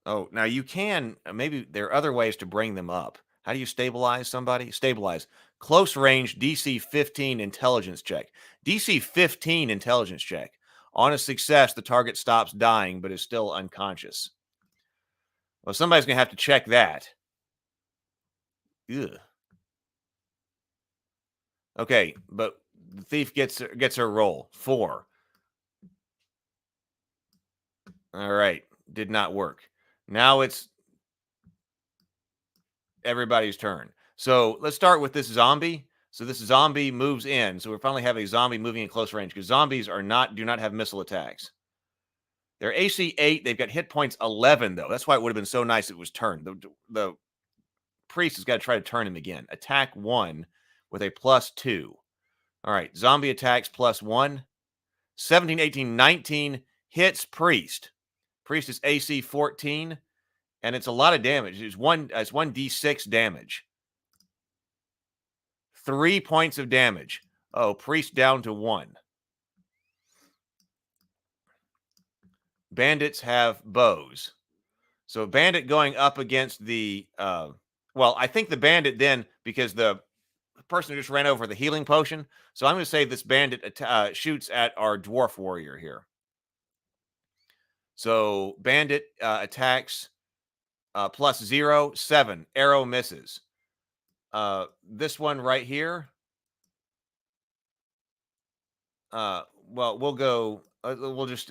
Oh, now you can, maybe there are other ways to bring them up. How do you stabilize somebody? Stabilize. Close range DC 15 intelligence check. DC 15 intelligence check. On a success, the target stops dying but is still unconscious. Well, somebody's going to have to check that. Ugh. Okay, but the thief gets her roll. 4. All right, did not work. Now it's everybody's turn. So let's start with this zombie. So this zombie moves in. So we finally have a zombie moving in close range because zombies do not have missile attacks. They're AC 8. They've got hit points 11, though. That's why it would have been so nice if it was turned. The priest has got to try to turn him again. Attack 1 with a +2. All right, zombie attacks +1. 17, 18, 19 hits priest. Priest is AC 14, and it's a lot of damage. It's 1d6 damage. 3 points of damage. Oh, priest down to 1. Bandits have bows. So bandit going up against the, I think the bandit then, because the person who just ran over the healing potion. So I'm going to say this bandit shoots at our dwarf warrior here. So bandit attacks +0, 7. Arrow misses. This one right here. We'll go. We'll just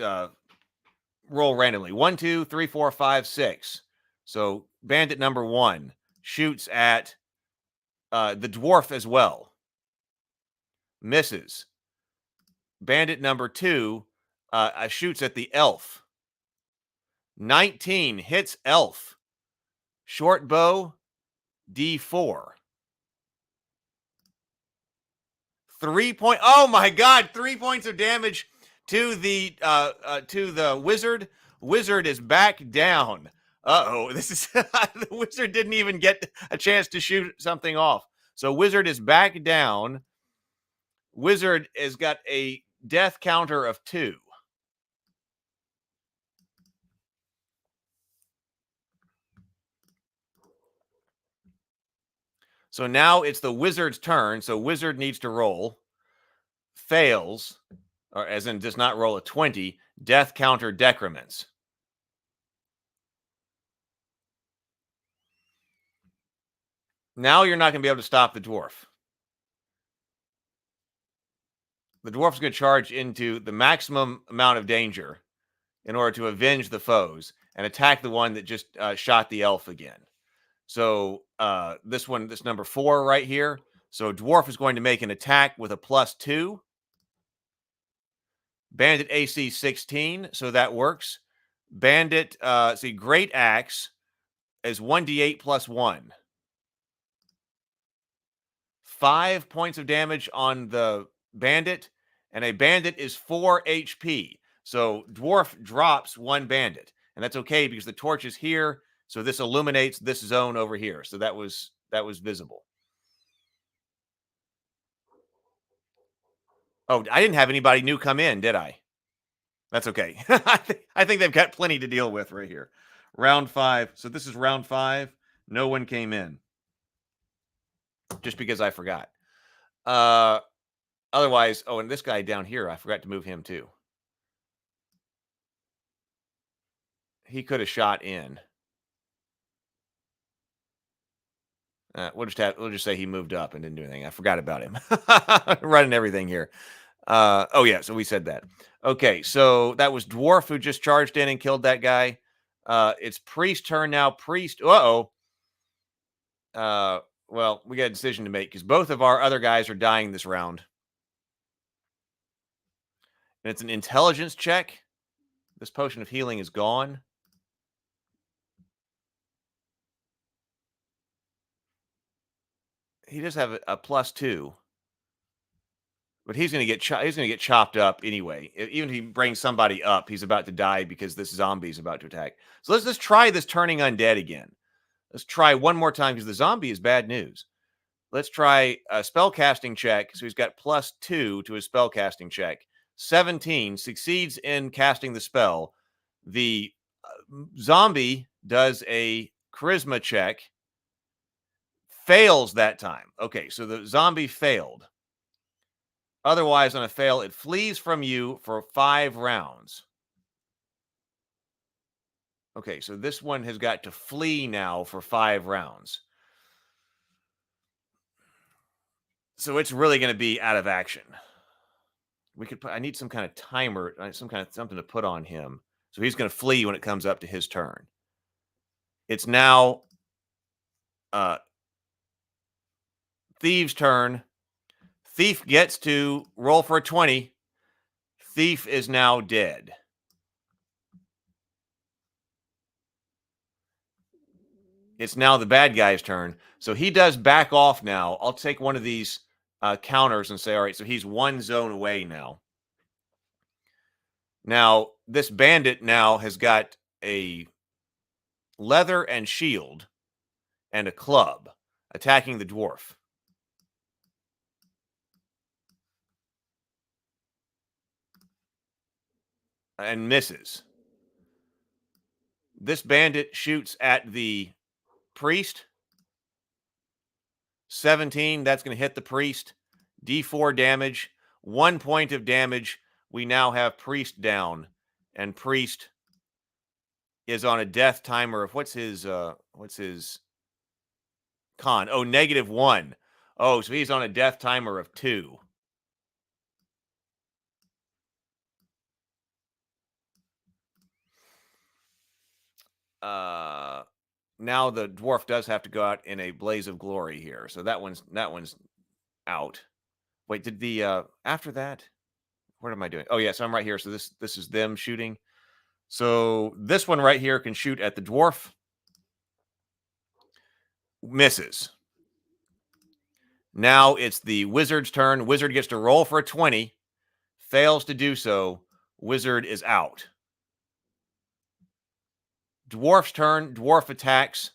roll randomly. 1, 2, 3, 4, 5, 6. So bandit number 1 shoots at the dwarf as well. Misses. Bandit number 2 shoots at the elf. 19 hits elf. Short bow, D4. 3 point. Oh my God! 3 points of damage to the wizard. Wizard is back down. Uh-oh, this is the Wizard didn't even get a chance to shoot something off. So Wizard is back down. Wizard has got a death counter of 2. So now it's the Wizard's turn. So Wizard needs to roll. Fails, or as in does not roll a 20. Death counter decrements. Now you're not going to be able to stop the dwarf. The dwarf's going to charge into the maximum amount of danger in order to avenge the foes and attack the one that just shot the elf again. So this number 4 right here. So dwarf is going to make an attack with a +2. Bandit AC 16, so that works. Bandit, see, Great Axe is 1d8 + 1. 5 points of damage on the bandit, and a bandit is 4 HP. So dwarf drops 1 bandit, and that's okay because the torch is here, so this illuminates this zone over here. So that was visible. Oh, I didn't have anybody new come in, did I? That's okay. I think they've got plenty to deal with right here. Round 5. So this is round 5. No one came in. Just because I forgot. Otherwise, oh, and this guy down here, I forgot to move him too. He could have shot in. We'll just say he moved up and didn't do anything. I forgot about him. Running everything here. Oh yeah, so we said that. Okay, so that was dwarf who just charged in and killed that guy. It's priest turn now. Priest. Well, we got a decision to make because both of our other guys are dying this round. And it's an intelligence check. This potion of healing is gone. He does have a +2. But he's going to get chopped up anyway. Even if he brings somebody up, he's about to die because this zombie is about to attack. So let's try this turning undead again. Let's try one more time because the zombie is bad news. Let's try a spell casting check. So he's got +2 to his spell casting check. 17 succeeds in casting the spell. The zombie does a charisma check. Fails that time. Okay, so the zombie failed. Otherwise, on a fail, it flees from you for 5 rounds. Okay, so this one has got to flee now for 5 rounds. So it's really going to be out of action. I need some kind of timer, something to put on him. So he's going to flee when it comes up to his turn. It's now Thief's turn. Thief gets to roll for a 20. Thief is now dead. It's now the bad guy's turn. So he does back off now. I'll take one of these counters and say, all right, so he's 1 zone away now. Now, this bandit now has got a leather and shield and a club attacking the dwarf. And misses. This bandit shoots at the priest. 17, that's going to hit the priest. D4 damage. 1 point of damage. We now have priest down. And priest is on a death timer of what's his con? Oh, -1. Oh, so he's on a death timer of 2. Now the dwarf does have to go out in a blaze of glory here. So that one's out. Wait, did the after that? What am I doing? Oh yeah, so I'm right here. So this is them shooting. So this one right here can shoot at the dwarf. Misses. Now it's the wizard's turn. Wizard gets to roll for a 20. Fails to do so. Wizard is out. Dwarf's turn. Dwarf attacks.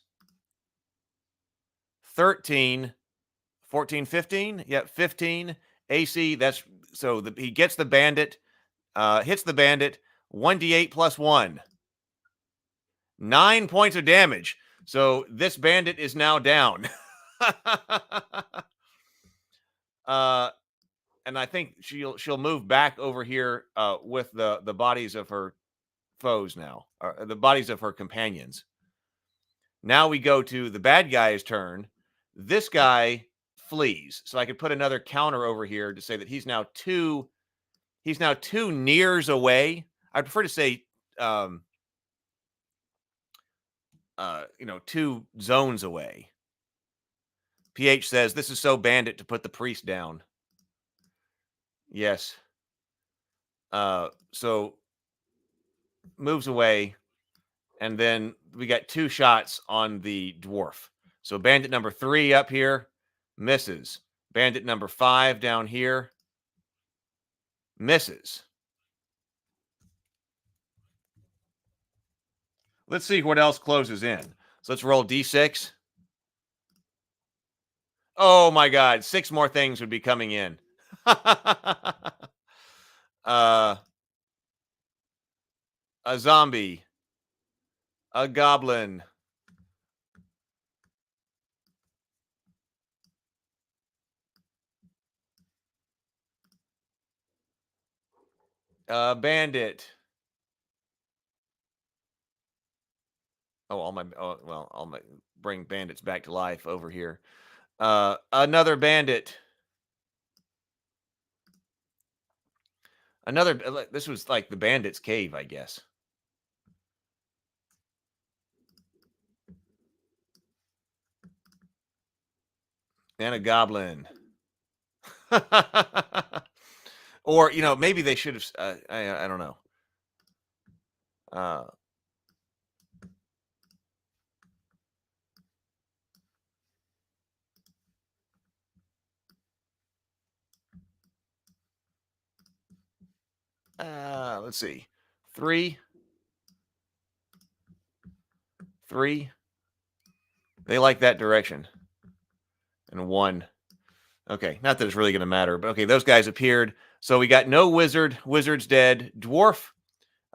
13, 14, 15. Yep, 15. AC, that's so he gets the bandit, hits the bandit, 1d8 plus 1. 9 points of damage. So this bandit is now down. And I think she'll move back over here with the bodies of her foes now, or the bodies of her companions. Now we go to the bad guy's turn. This guy flees, so I could put another counter over here to say that he's now two nears away. I prefer to say, 2 zones away. PH says this is so bandit to put the priest down. Yes. So moves away, and then we got 2 shots on the dwarf. So bandit number 3 up here misses. Bandit number 5 down here misses. Let's see what else closes in. So let's roll D6. Oh my God, 6 more things would be coming in. A zombie, a goblin, a bandit. I'll bring bandits back to life over here. Another bandit. This was like the bandit's cave, I guess. And a goblin. Or, maybe they should have, I don't know. Let's see. 3. They like that direction. And 1. Okay, not that it's really going to matter, but okay, those guys appeared. So we got no wizard. Wizard's dead. Dwarf.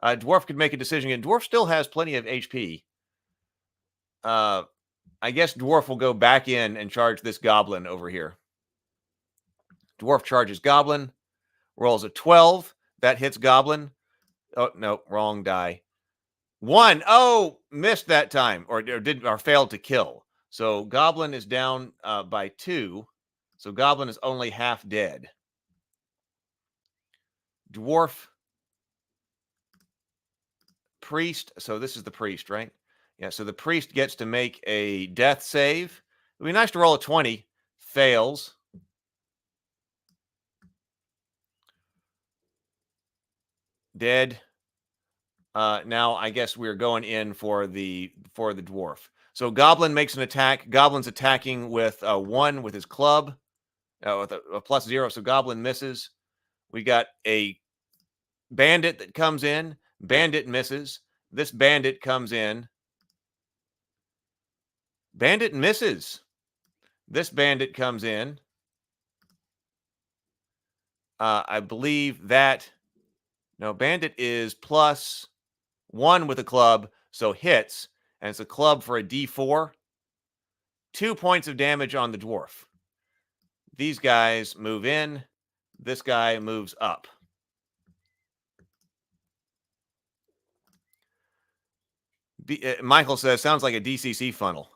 Dwarf could make a decision again. Dwarf still has plenty of HP. I guess Dwarf will go back in and charge this goblin over here. Dwarf charges goblin. Rolls a 12. That hits goblin. Oh, no, wrong die. 1. Oh, missed that time, or failed to kill. So goblin is down by 2. So goblin is only half dead. Dwarf, priest. So this is the priest, right? Yeah. So the priest gets to make a death save. It'd be nice to roll a 20. Fails. Dead. Now I guess we're going in for the dwarf. So goblin makes an attack. Goblin's attacking with 1 with his club, with a +0. So goblin misses. We got a bandit that comes in. Bandit misses. This bandit comes in. Bandit misses. This bandit comes in. I believe that. No, bandit is +1 with a club, so hits, and it's a club for a D4. 2 points of damage on the dwarf. These guys move in. This guy moves up. Michael says, sounds like a DCC funnel.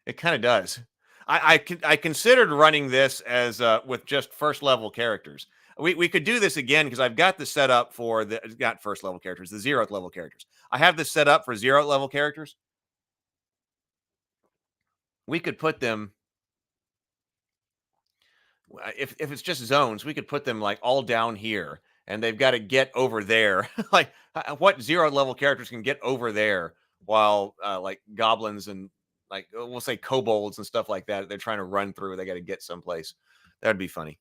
It kind of does. I considered running this as with just first level characters. We could do this again because I've got this set up for not first level characters, the 0th level characters. I have this set up for 0th level characters. We could put them, if it's just zones, we could put them like all down here, and they've got to get over there. Like what 0th level characters can get over there while like goblins and like we'll say kobolds and stuff like that, they're trying to run through. They got to get someplace. That'd be funny.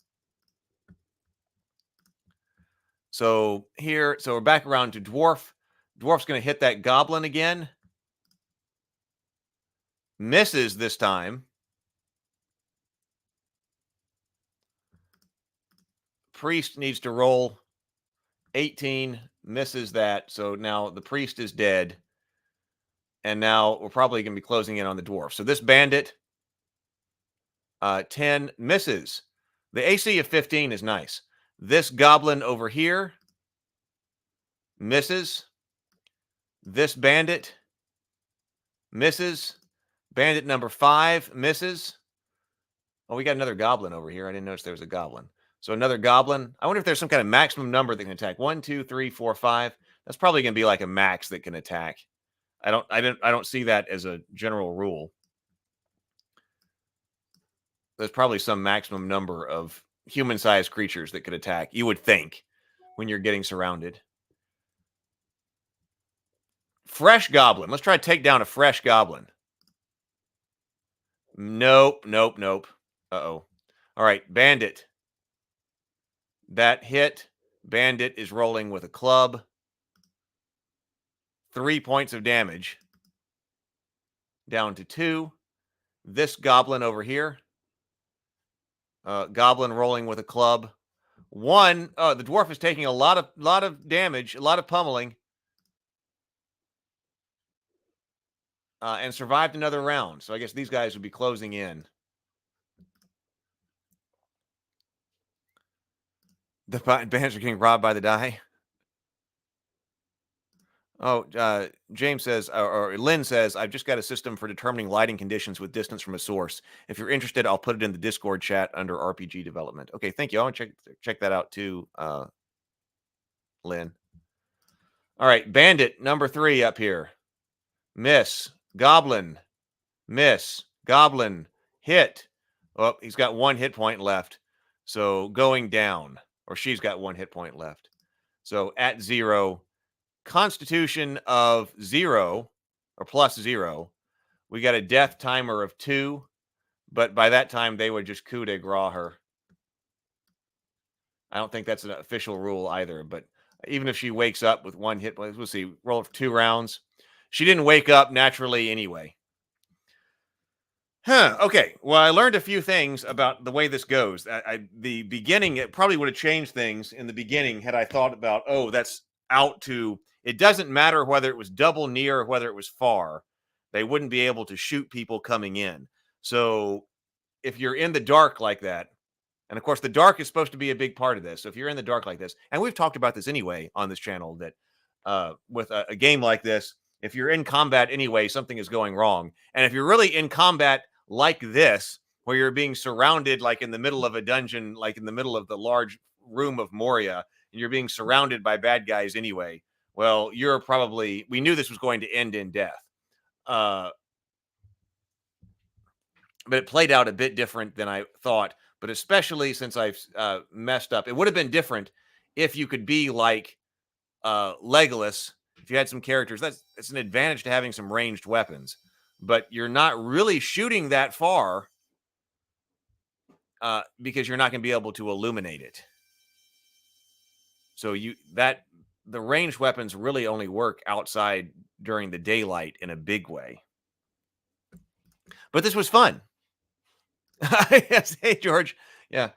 So here, so we're back around to dwarf. Dwarf's going to hit that goblin again. Misses this time. Priest needs to roll 18, misses that. So now the priest is dead. And now we're probably going to be closing in on the dwarf. So this bandit, 10, misses. The AC of 15 is nice. This goblin over here misses. This bandit misses. Bandit number 5 misses. Oh, we got another goblin over here. I didn't notice there was a goblin. So another goblin. I wonder if there's some kind of maximum number that can attack. 1, 2, 3, 4, 5. That's probably going to be like a max that can attack. I don't see that as a general rule. There's probably some maximum number of human-sized creatures that could attack, you would think, when you're getting surrounded. Fresh goblin. Let's try to take down a fresh goblin. Nope. Uh-oh. All right, bandit. That hit. Bandit is rolling with a club. 3 points of damage. Down to 2. This goblin over here. Goblin rolling with a club. 1. Oh, the dwarf is taking a lot of damage, a lot of pummeling. And survived another round. So I guess these guys would be closing in. The bands are getting robbed by the die. Oh, James says, or Lynn says, I've just got a system for determining lighting conditions with distance from a source. If you're interested, I'll put it in the Discord chat under RPG development. Okay, thank you. I want to check that out too, Lynn. All right, bandit number 3 up here. Miss. Goblin. Miss. Goblin. Hit. Oh, he's got 1 hit point left. So going down. Or she's got 1 hit point left. So at 0. Constitution of 0 or plus 0. We got a death timer of 2. But by that time, they would just coup de grace her. I don't think that's an official rule either. But even if she wakes up with 1 hit point, we'll see. Roll for 2 rounds. She didn't wake up naturally anyway. Okay. Well, I learned a few things about the way this goes. The beginning, it probably would have changed things in the beginning had I thought about, oh, that's out to... It doesn't matter whether it was double near or whether it was far. They wouldn't be able to shoot people coming in. So if you're in the dark like that, and of course the dark is supposed to be a big part of this. So if you're in the dark like this, and we've talked about this anyway on this channel, that with a game like this, if you're in combat anyway, something is going wrong. And if you're really in combat like this, where you're being surrounded like in the middle of a dungeon, like in the middle of the large room of Moria, and you're being surrounded by bad guys anyway, well, you're probably... We knew this was going to end in death. But it played out a bit different than I thought. But especially since I've messed up. It would have been different if you could be like Legolas. If you had some characters, it's an advantage to having some ranged weapons. But you're not really shooting that far because you're not going to be able to illuminate it. So the ranged weapons really only work outside during the daylight in a big way. But this was fun. Yes, hey George. Yeah,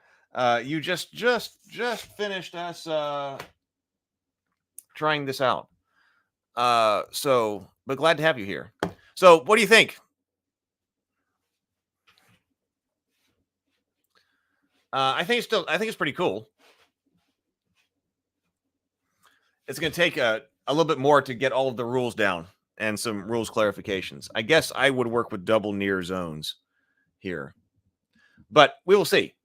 you just finished us trying this out. But glad to have you here. So, what do you think? I think it's pretty cool. It's going to take a little bit more to get all of the rules down and some rules clarifications. I guess I would work with double near zones here, but we will see.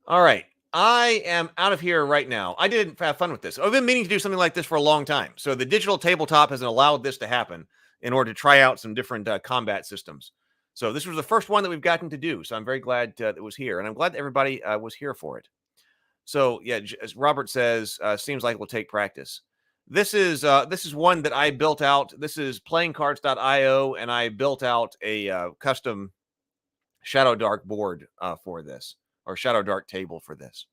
All right. I am out of here right now. I didn't have fun with this. I've been meaning to do something like this for a long time. So the digital tabletop has allowed this to happen in order to try out some different combat systems. So this was the first one that we've gotten to do. So I'm very glad it was here. And I'm glad that everybody was here for it. So yeah, as Robert says, seems like it will take practice. This is one that I built out. This is playingcards.io, and I built out a custom Shadowdark board for this. Or Shadowdark table for this.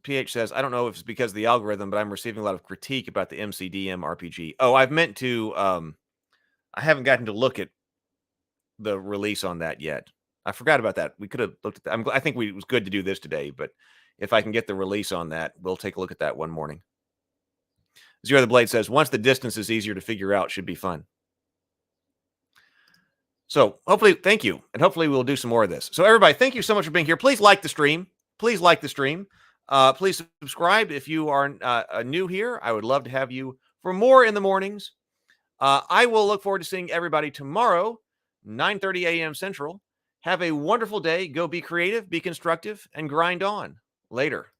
PH says, I don't know if it's because of the algorithm, but I'm receiving a lot of critique about the MCDM RPG. Oh, I've meant to, I haven't gotten to look at the release on that yet. I forgot about that. We could have looked at that. I think it was good to do this today, but if I can get the release on that, we'll take a look at that one morning. Zero the Blade says, once the distance is easier to figure out, should be fun. So hopefully, thank you. And hopefully we'll do some more of this. So everybody, thank you so much for being here. Please like the stream. Please like the stream. Please subscribe if you are new here. I would love to have you for more in the mornings. I will look forward to seeing everybody tomorrow, 9:30 a.m. Central. Have a wonderful day. Go be creative, be constructive, and grind on. Later.